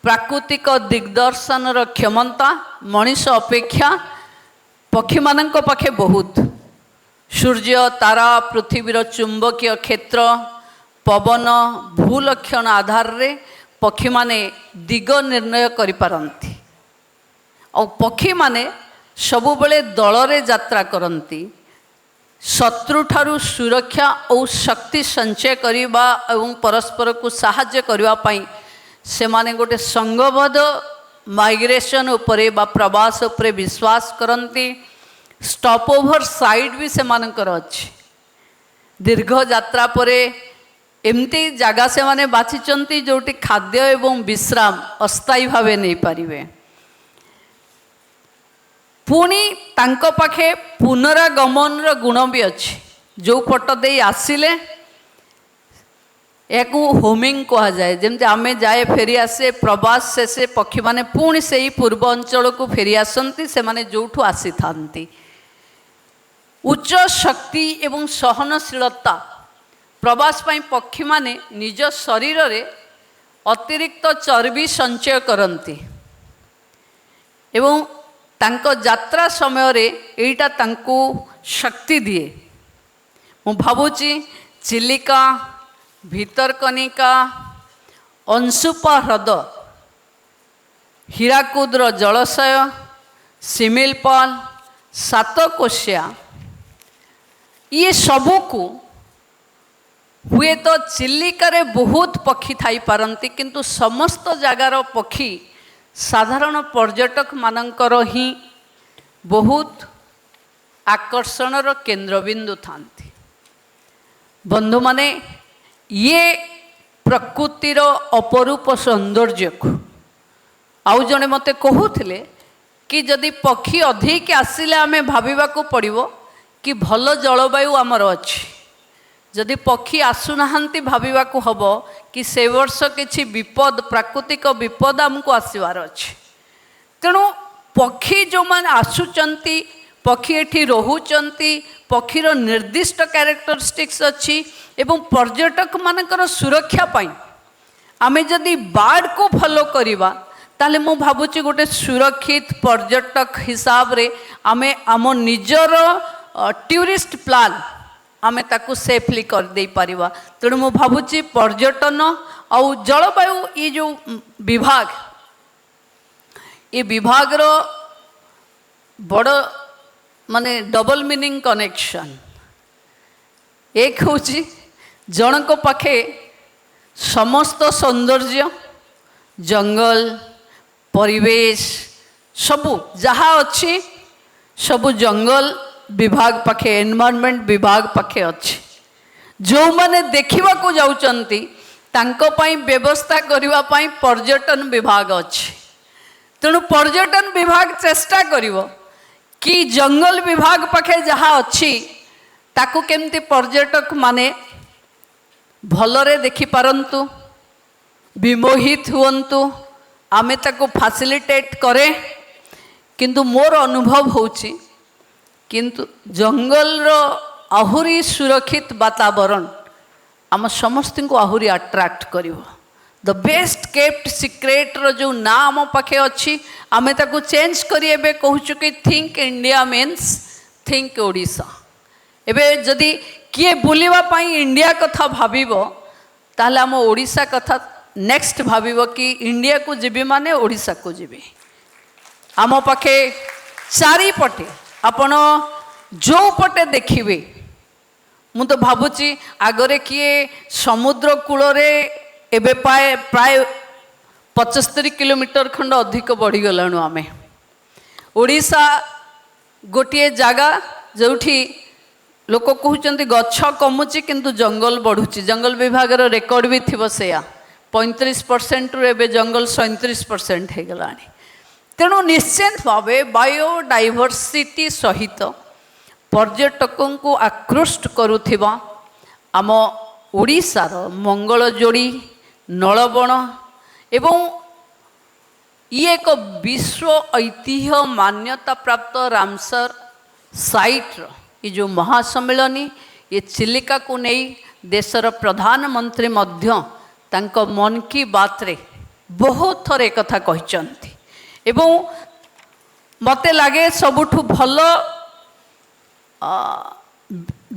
ପ୍ରାକୃତିକ ଦିଗ୍ଦର୍ଶନର କ୍ଷମତା ମଣିଷ ଅପେକ୍ଷା ପକ୍ଷୀମାନଙ୍କ ପାଖେ ବହୁତ। ସୂର୍ଯ୍ୟ, ତାରା, ପୃଥିବୀର ଚୁମ୍ବକୀୟ କ୍ଷେତ୍ର, पवन भूलक्षण आधार रे पक्षी माने दिग निर्णय करि पारंती और पक्षी माने सबुबले दलरे यात्रा करती शत्रु ठारू सुरक्षा और शक्ति संचय करने और परस्पर को साहाय्य करने से माने गोटे संघबद्ध माइग्रेशन उपरे बा प्रवास उपरे विश्वास करती स्टॉप ओवर साइड भी से मानकर अच्छी दीर्घ यात्रा परे एमती जगह से माने बाछिचंती जोटी खाद्य एवं विश्राम अस्थायी भावे नहीं पारिबे पुणी तांको पाखे पुनरागमन गुण भी अच्छी जो पट दे आसिले एक होमिंग कहा जाए जमती आमे जाए फेरी आसे प्रवास शेषे पक्षी माने पुणी से ही पूर्व अंचल को फेरी आसती से माने जोठू आसी थांती उच्च शक्ति एवं सहनशीलता प्रवास पाई पक्षी माने निज शरीर रे अतिरिक्त चर्बी संचय करती एवं तांको यात्रा समय रे एटा तांको शक्ति दिए मु भावुची चिलिका भीतरकनिका अंशुपा ह्रद हीराकुद्र जलाशय सिमिलपाल सातकोशिया ये सबू को हुए तो चिलिकारे बहुत पक्षी थाई पारंती किंतु समस्त जगार पक्षी साधारण पर्यटक मानकर ही बहुत आकर्षणर केंद्रबिंदु थांती बंधु माने ये प्रकृतिर अपरूप सौंदर्य को आउ जने मते कहूथिले कि जदि पक्षी अधिक आसिले आमे भाबिबा को पड़िबो कि भल जलवायु आमर अछि जदि पक्षी आसुनाहांती भाबिबा को हबो कि से वर्ष किछि विपद प्राकृतिक विपद आमको आसीबार अछि तेणु पक्षी जो माने आसुचंती पक्षी एठी रहुचंती पक्षीर निर्दिष्ट कैरेक्टरिस्टिक्स अछि एवं पर्यटक मानकर सुरक्षा पाई आमे जदि बार्ड को फॉलो करिबा ताले मु भाबुची गोटे सुरक्षित पर्यटक हिसाब रे आमे आम निजर टूरिस्ट प्लान आमे ताकू सेफली कर दे पारिबा तेणु मु भाबुची पर्यटन और जलवायु ये जो विभाग ये विभाग रो बड़ माने डबल मीनिंग कनेक्शन एक हूँ जनक पाखे समस्त सौंदर्य जंगल परिवेश सबू जहाँ अच्छी सबू जंगल विभाग पाखे एनवायरनमेंट विभाग पाखे अच्छी जो माने देखिबा को जाउचंती तांको पाई व्यवस्था करिबा पाई पर्यटन विभाग अच्छी तेणु पर्यटन विभाग चेष्टा करिवो कि जंगल विभाग पाखे जहाँ अच्छी ताकू केमती पर्यटक माने भलरे देखि पारंतु विमोहित हुअन्तु आमे ताकू फैसिलिटेट करे किंतु मोर अनुभव होउची किंतु जंगल रो आहुरी सुरक्षित वातावरण आम समस्त को आहुरी अट्रैक्ट करिवो द बेस्ट केप्ट सिक्रेट रो जो ना आम पाखे अच्छी आमे ताकू चेंज करी एबे कहूचु कि think India means think Odisha एबे जदि किए बुलिबा पाई इंडिया कथा भाबिबो ताहले आम ओडिशा कथा नेक्स्ट भाबिबो कि इंडिया को जीबी माने ओडिशा को जीबी आम पाखे चारि पटे आपण जो पटे देखिबे मु तो भाबुची आगरे किए समुद्र कूल रे एबे प्राय 75 किलोमीटर खंड अधिक बढ़ी गलाणु आमे ओडिशा गोटे जगह जोठी लोक कहते गछ कमुची किंतु जंगल बढ़ुची जंगल विभाग रेकर्ड भी थी से 35% रु एबे जंगल 37% हो गला तेणु निश्चित भाव बायोडाइवर्सिटी सहित पर्यटकों को आकृष्ट करुथिबा आम ओडिशार मंगलजोड़ी नलबण एवं ये एक विश्व ऐतिह्य मान्यता प्राप्त रामसर साइट ये जो महासम्मेलनी ये चिलिका को नहीं देशर प्रधानमंत्री मध्य तांको मन की बात रे बहुत थर एक कथा कहचंती एवं मते लागे सबुठु भल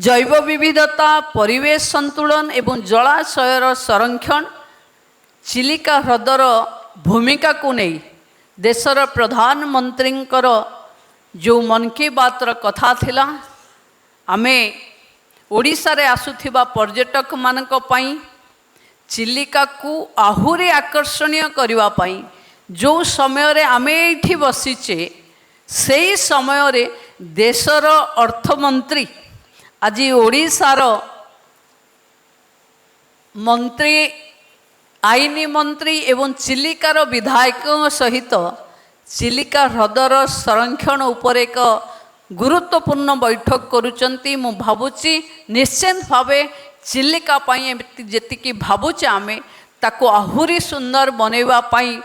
जैव विविधता परिवेश संतुलन एवं जलाशयर संरक्षण चिलिका ह्रदर भूमिका को नहीं देशर प्रधानमंत्री जो मन की बात कथा थिला आमे ओडिशा रे आसुथिबा पर्यटक मानक पई चिलिका को आहुरी आकर्षणीय करबा पई जो समय रे आमे एठी बसिचे सेही समय रे देशर अर्थमंत्री आज ओडिशार मंत्री आईनी मंत्री एवं चिलिकार विधायक सहित चिलिका ह्रदर संरक्षण उपर एक गुरुत्वपूर्ण बैठक करुचंती मु भावुची निश्चित भावे चिलिका पाई जेतिकी भावुचे आमे ताको आहुरी सुंदर बनैबा पाई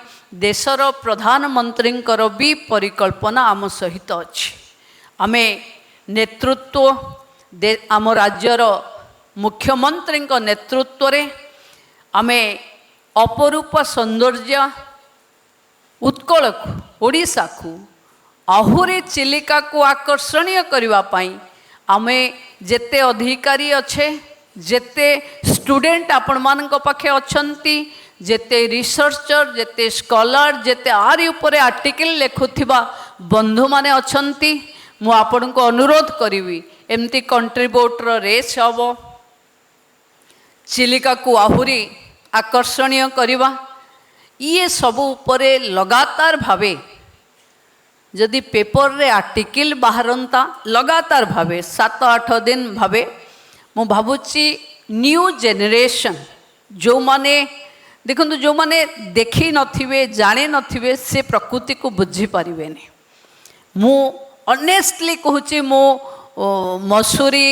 देशर प्रधानमंत्री भी परिकल्पना आम सहित अछि आमे नेतृत्व आम राज्यर मुख्यमंत्री नेतृत्व रे आमे अपरूप सौंदर्य उत्कल को ओडिशा को आहुरी चिलिका को आकर्षणीय करबा पाई आमे जेते अधिकारी अच्छे जेते स्टूडेंट आपण मान पाखे अछंती जेते रिसर्चर जेते स्कॉलर जेते आरि उपरे आर्टिकल लेखुथिबा बंधु माने अछंती मु आपण को अनुरोध करिवि एमती कंट्रीब्यूटर रेस हबो चिलिका को आहुरी आकर्षणीय करवा ये सब उपरे लगातार भावे जदि पेपर रे आर्टिकल बाहरंता लगातार भावे 7-8 दिन भावे मु भावुची न्यू जेनरेशन जो माने देखंतु जो माने देखी नथिबे जाने नथिबे से प्रकृति को बुझी पारिबेनी मु ऑनेस्टली कहूची मो मसूरी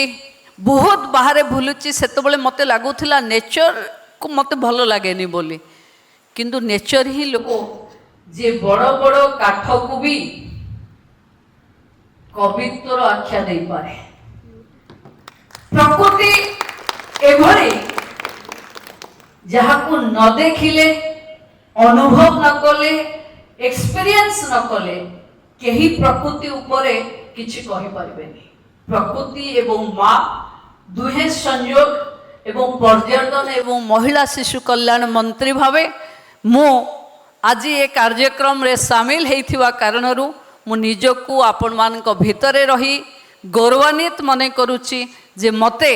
बहुत बाहर भूलुची सेतबेले मते लागुथिला नेचर को मते भलो लागेनी बोली किंतु नेचर ही लोक जे बड़ बड़ काठ को भी कवित्वर आख्या दे पारे प्रकृति एभली जहाँ को न देखिले अनुभव न कले एक्सपीरियंस न कले केही प्रकृति उपरे किछि कहि परिबेनी प्रकृति एवं माँ दुहे संयोग एवं पर्यटन एवं महिला शिशु कल्याण मंत्री भावे मु आज ये कार्यक्रम रे शामिल होइथिबा कारणरू मु निजको आपण मानक भितरे रही गौरवान्वित मने करुची जे मते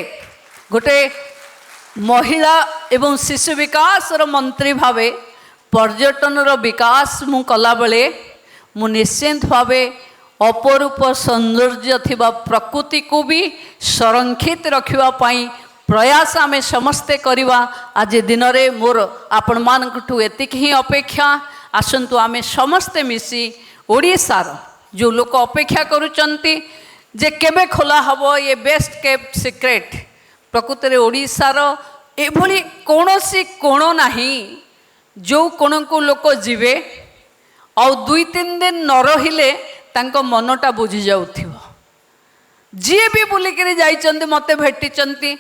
गोटे महिला एवं शिशु विकास मंत्री भावे पर्यटन विकास मु कला बेले मु निश्चित भावे अपरूप सौंदर्य थिबा प्रकृति को भी संरक्षित रखिबा पाई प्रयास आमे समस्ते करिवा आज दिन रे मोर आपण मानकठू एतिक ही अपेक्षा आसंतु आमे समस्ते मिसी ओडिशार जो लोक अपेक्षा करूचंती जे केबे खोला हबो ये बेस्ट केप्ट सीक्रेट प्रकृति रे ओडिशार एभली कोनोसी कोण नाही जो कोण को लोक जीवे और 2-3 दिन न रहिले तांको मनटा बुझी जाउथिबो जी भी बुलिकरी जाइचंती मते भेटिचंती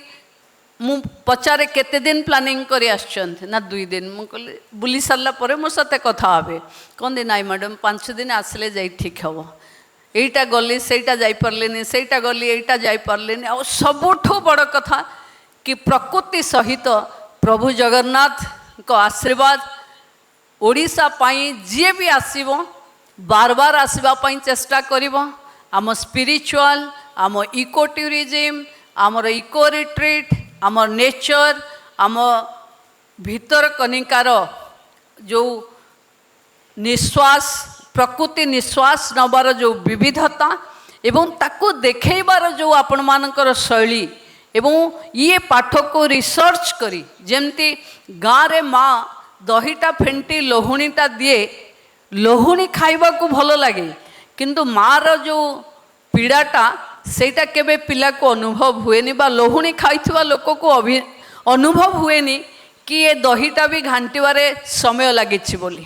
मु पचारे केते दिन प्लानिंग करी आछंती ना 2 दिन मु कहले बुली सारला परे मो साथे कथा हबे कोन दिन नाइ मैडम 5 दिन आसले जाई ठीक हबो एटा गली सेटा जाई परलेनी सेटा गली एटा जाई परलेनी और सबुठो बड़ कथा कि प्रकृति सहित प्रभु जगन्नाथ को आशीर्वाद ओडिशा पाई जे भी आसीबो बार बार आसीबा पाई चेष्टा करिवो आम स्पिरिचुअल आम इको टूरिज्म आमर इको रिट्रीट आमर नेचर आम भीतर कनिकार जो निश्वास प्रकृति निश्वास नबार जो विविधता एवं ताको देखैबार जो आपण मानकर शैली एवं ये पाठ को रिसर्च करी जेमती गाँव रे माँ दहीटा फेंटी लोहुणीटा दिए लोहुणी खाइबा को भल लगे किंतु मार जो पीड़ाटा सेटा केबे पिला को अनुभव हुएनी बा लोहुणी खाइथिबा लोक को अनुभव हुएनी कि ये दहीटा भी घांटिबारे समय लागिछि बोली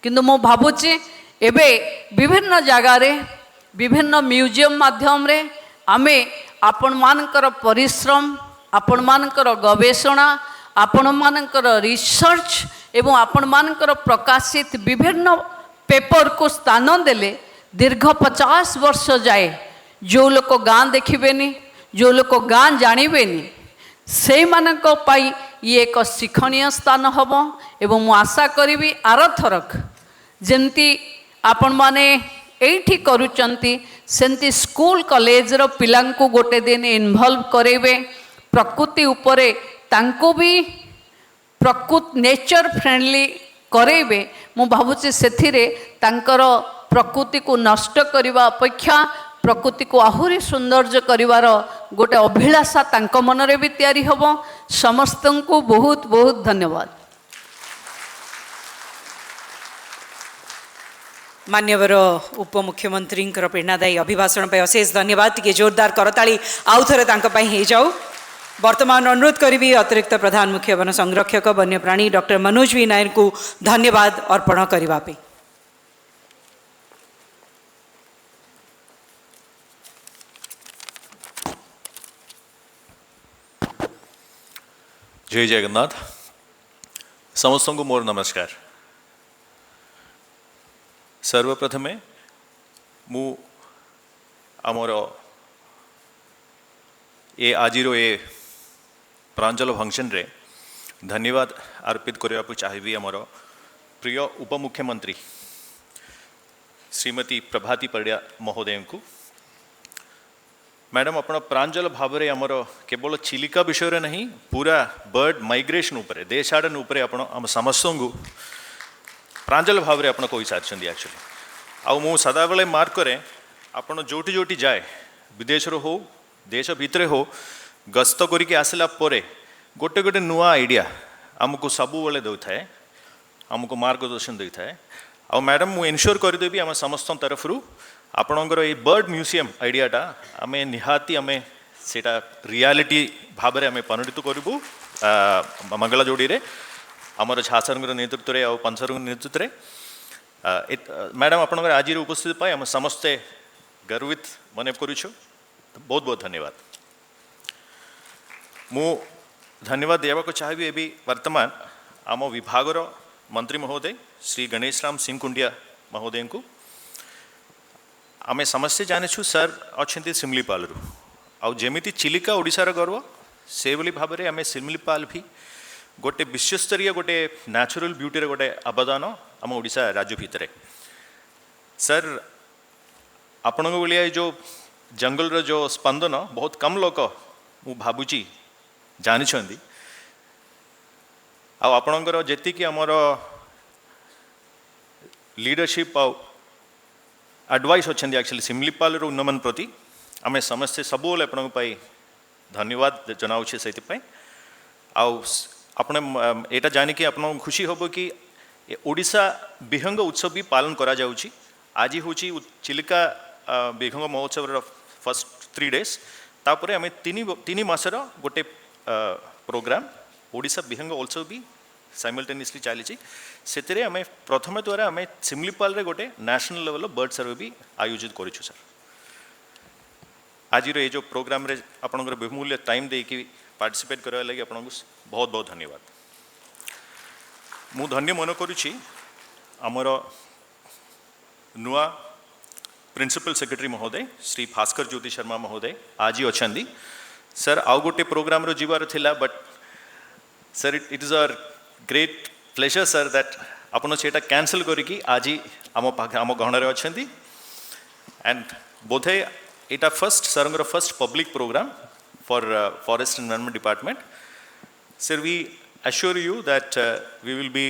किंतु मो भाबुछि एबे विभिन्न जगार विभिन्न म्यूजियम माध्यम रे आमे आपण मानकर परिश्रम आपण मानकर गवेषणा आपण मानकर रिसर्च एवं आपण मानकर प्रकाशित विभिन्न पेपर को स्थान देले दीर्घ 50 वर्ष जाए जो लोक गाँ देखिबेनी जो लोक गाँ जानवेनि से मानक पाई ये एक शिक्षणीय स्थान हम एवं मु आशा करी आर थरक जमती आपण माने एठी करूचंती सेंती स्कूल कॉलेज रो पिलांकु गोटे दिन इन्वॉल्व करेबे प्रकृति उपरे तांको भी प्रकृति नेचर फ्रेंडली करेबे मु भाबुची सेथिरे तांकर प्रकृति को नष्ट करिवा अपेक्षा प्रकृति को आहुरी सौंदर्य करिवार गोटे अभिलाषा तांको मनरे भी तैयारी हबो समस्तंकु बहुत बहुत धन्यवाद। मान्यवर उपमुख्यमंत्री प्रेरणादायी अभिभाषण पर अशेष धन्यवाद। टे जोरदार करताली आउ थे हो जाऊ। वर्तमान अनुरोध करी अतिरिक्त प्रधान मुख्य वन संरक्षक वन्यप्राणी डॉक्टर मनोज वी नायर को धन्यवाद अर्पण करने। जय जगन्नाथ। समस्त को मोर नमस्कार। सर्वप्रथमे मु आमर ए आजिरो ए प्रांजल फंक्शन रे धन्यवाद अर्पित करने को चाहिए आमर प्रिय उपमुख्यमंत्री श्रीमती प्रभाती परिड़ा महोदय को। मैडम आपण प्रांजल भाव में आमर केवल चिलिका विषय नहीं पूरा बर्ड माइग्रेशन उपरे देशाड़न उपरे आपण आम समस्त को प्रांजल भाव में आपड़ कही सारी एक्चुअली आउ मु सदा बेले मार्क करे आपण जोटी जोटी जाए विदेश हो देश भितर हो गस्त करके आसला परे गोटे गोटे नुआ आइडिया आमको सबु बेले दे थाए आमको मार्गदर्शन दे थाए। आ मैडम मु इनश्योर करदेवी आम समस्त तरफ आपणकर ये बर्ड म्यूजियम आइडियाटा आम निहाती आम सेटा रियालिटी भाव में आम परिणत करूँ मंगला जोड़ी रे आमर झासर नेतृत्व में और पंचर नेतृत्व में मैडम आपंकर आज उपस्थित पाए आम समस्ते गर्वित मन करुछु। बहुत बहुत धन्यवाद। मु धन्यवाद देवाक चाहिए भी वर्तमान आम विभागर मंत्री महोदय श्री गणेश राम सिंह कुंडिया महोदय को आम समस्ते जानिछु सर अच्छा सिमलीपाल आउ जेमिति चिलिका ओडिशार गर्व से भाव में आम सिमलीपाल भी गोटे विश्वस्तरीय गोटे नेचुरल ब्यूटी गोटे अवदान आम ओडिशा राज्य भितर। सर आपण भाया जो जंगल रो जो स्पंदन बहुत कम लोक मु भाबुची जानी आपणकर जी आमर लीडरशिप एडवाइस अच्छा एक्चुअली सिमलीपाल उन्नमन प्रति आम समस्ते सबुले आपण धन्यवाद जनाऊे से आपने एटा जानिकी आपन खुशी होबो कि ओडिशा विहंग उत्सव भी पालन करा जाउची। आज हूँ चिलिका विहंग महोत्सव फर्स्ट 3 days तापर आम 3 मासर गोटे प्रोग्राम ओडिशा विहंग उत्सव भी साइमल्टेनियसली चली से आम प्रथम द्वारा आम सिमलीपाल रे गोटे नेशनल लेवल बर्ड सर्वे भी आयोजित करूँ। सर आज ये जो प्रोग्राम रे आपनकर बहुमूल्य टाइम देकी पार्टिसिपेट करने लगे आपको बहुत बहुत धन्यवाद। मु धन्य मन करुच्ची आमर नुआ प्रिंसिपल सेक्रेटरी महोदय श्री भास्कर ज्योति शर्मा महोदय आज ही अच्छा। सर आउ गोटे प्रोग्राम रो जीवार थिला but sir it is a great pleasure sir that आपन सेटा कैंसल करिकी आज ही आम गहन रे अछंती एंड बोधे इटा first sir first public programme for Forest and Environment Department. Sir, we assure you that we will be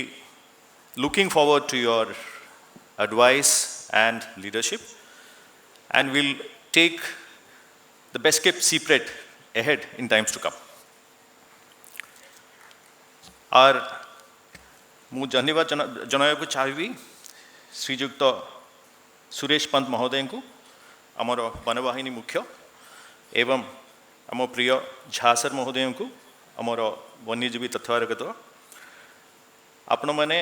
looking forward to your advice and leadership and will take the best kept secret ahead in times to come. और मु धन्यवाद जनाया चाहिए श्रीजुक्त सुरेश पंत महोदय को आमर वनवाहिनी मुख्य एवं आम प्रिय झासर महोदय को आमर वन्यजीवी तथ्यवारगत आपण मैंने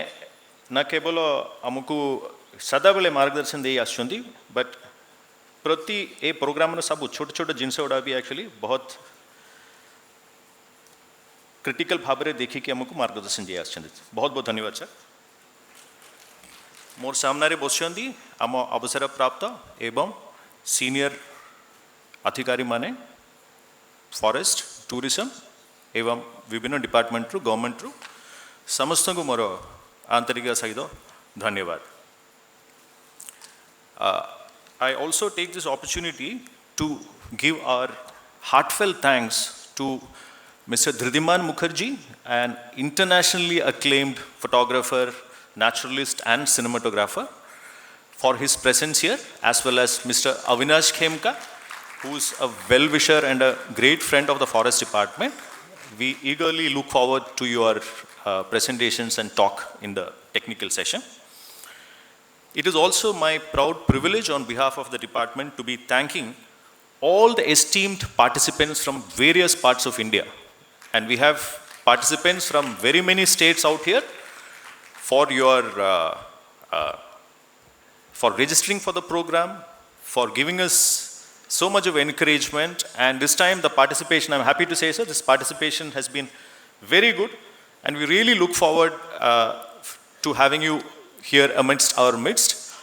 न केवल आमको सदा बेले मार्गदर्शन दे आसुंदी बट प्रति ए प्रोग्राम सब छोट छोट जिनस गुड़ा भी एक्चुअली बहुत क्रिटिकल भाव में देखिए आमको मार्गदर्शन दे आसुंदी। बहुत बहुत धन्यवाद सर। मोर सामने बसुंदी आम अवसर प्राप्त एवं सीनियर अधिकारी माने फॉरेस्ट टूरिज्म एवं विभिन्न डिपार्टमेंट रु गवर्नमेंट रु समस्त को मोर आंतरिक सहित धन्यवाद. I also take this opportunity to give our heartfelt thanks to Mr. Dhridiman Mukherjee, an internationally acclaimed photographer, naturalist and cinematographer, for his presence here, as well as Mr. Avinash Khemka, who is a well-wisher and a great friend of the Forest Department. We eagerly look forward to your presentations and talk in the technical session. It is also my proud privilege on behalf of the department to be thanking all the esteemed participants from various parts of India. And we have participants from very many states out here for your for registering for the program, for giving us so much of encouragement. And this time the participation, I'm happy to say, sir, this participation has been very good, and we really look forward to having you here amidst our midst,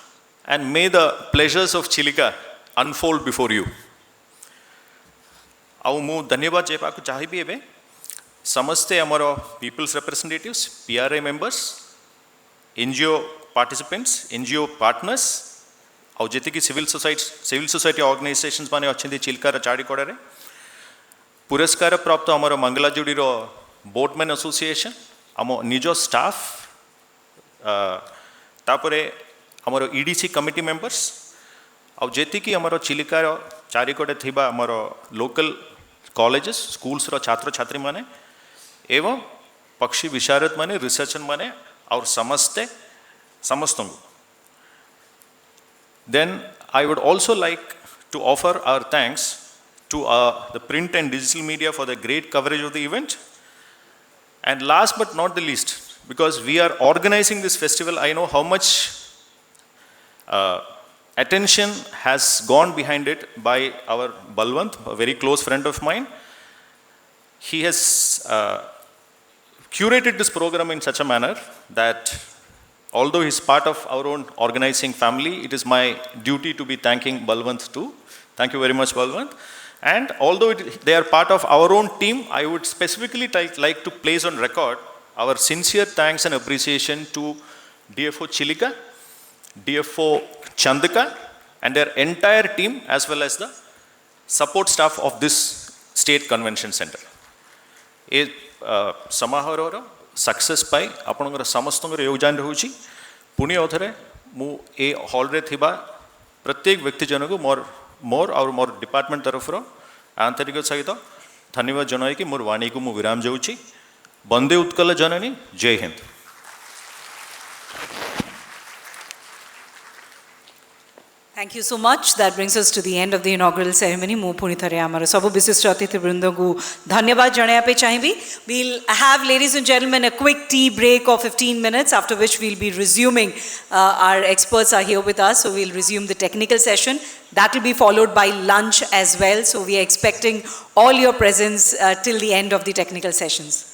and may the pleasures of Chilika unfold before you. आउ मु धन्यवाद जेपाक चाहिए एवं समस्ते आमर peoples representatives, PRI members, NGO participants, NGO partners, आउ जेति की सिविल सोसाइटी ऑर्गेनाइजेशंस माने अच्छे चिल्कार चाड़ीकड़ा रे पुरस्कार प्राप्त आमर मंगलाजुड़ी रो बोटमैन एसोसिएशन, आम निज स्टाफ, तापरे आमर EDC कमिटी मेंबर्स, आउ जेति की आमर चिलिकार चारिकड़े थिबा आमर लोकल कॉलेजेस स्कूल्स रो छात्र छात्री माने एवं पक्षी विशारद माने रिसर्चर माने और समस्तों. Then I would also like to offer our thanks to the print and digital media for the great coverage of the event. And last but not the least, because we are organizing this festival, I know how much attention has gone behind it by our Balwant, a very close friend of mine. He has curated this program in such a manner that although he's part of our own organizing family, it is my duty to be thanking Balwant too. Thank you very much, Balwant. And although they are part of our own team, I would specifically like to place on record our sincere thanks and appreciation to DFO Chilika, DFO Chandika, and their entire team, as well as the support staff of this state convention center. A समारोह success पाई आपनकर समस्त योगदान रहुछि. पुणी अवधरे मु ए hall रे थिबा प्रत्येक व्यक्ति जन को मोर और मोर डिपार्टमेंट तरफ रो आंतरिक सहित धन्यवाद जनाई कि मोर वाणी को मु विराम जाउछि. वंदे उत्कल जननी, जय Hind. Thank you so much. That brings us to the end of the inaugural ceremony. Mu puni thare amara sabu bisishta atithi brinda ku dhanyawad janaya pe chahibi. We'll have, ladies and gentlemen, a quick tea break of 15 minutes, after which we'll be resuming. Our experts are here with us, so we'll resume the technical session. That will be followed by lunch as well. So we are expecting all your presence till the end of the technical sessions.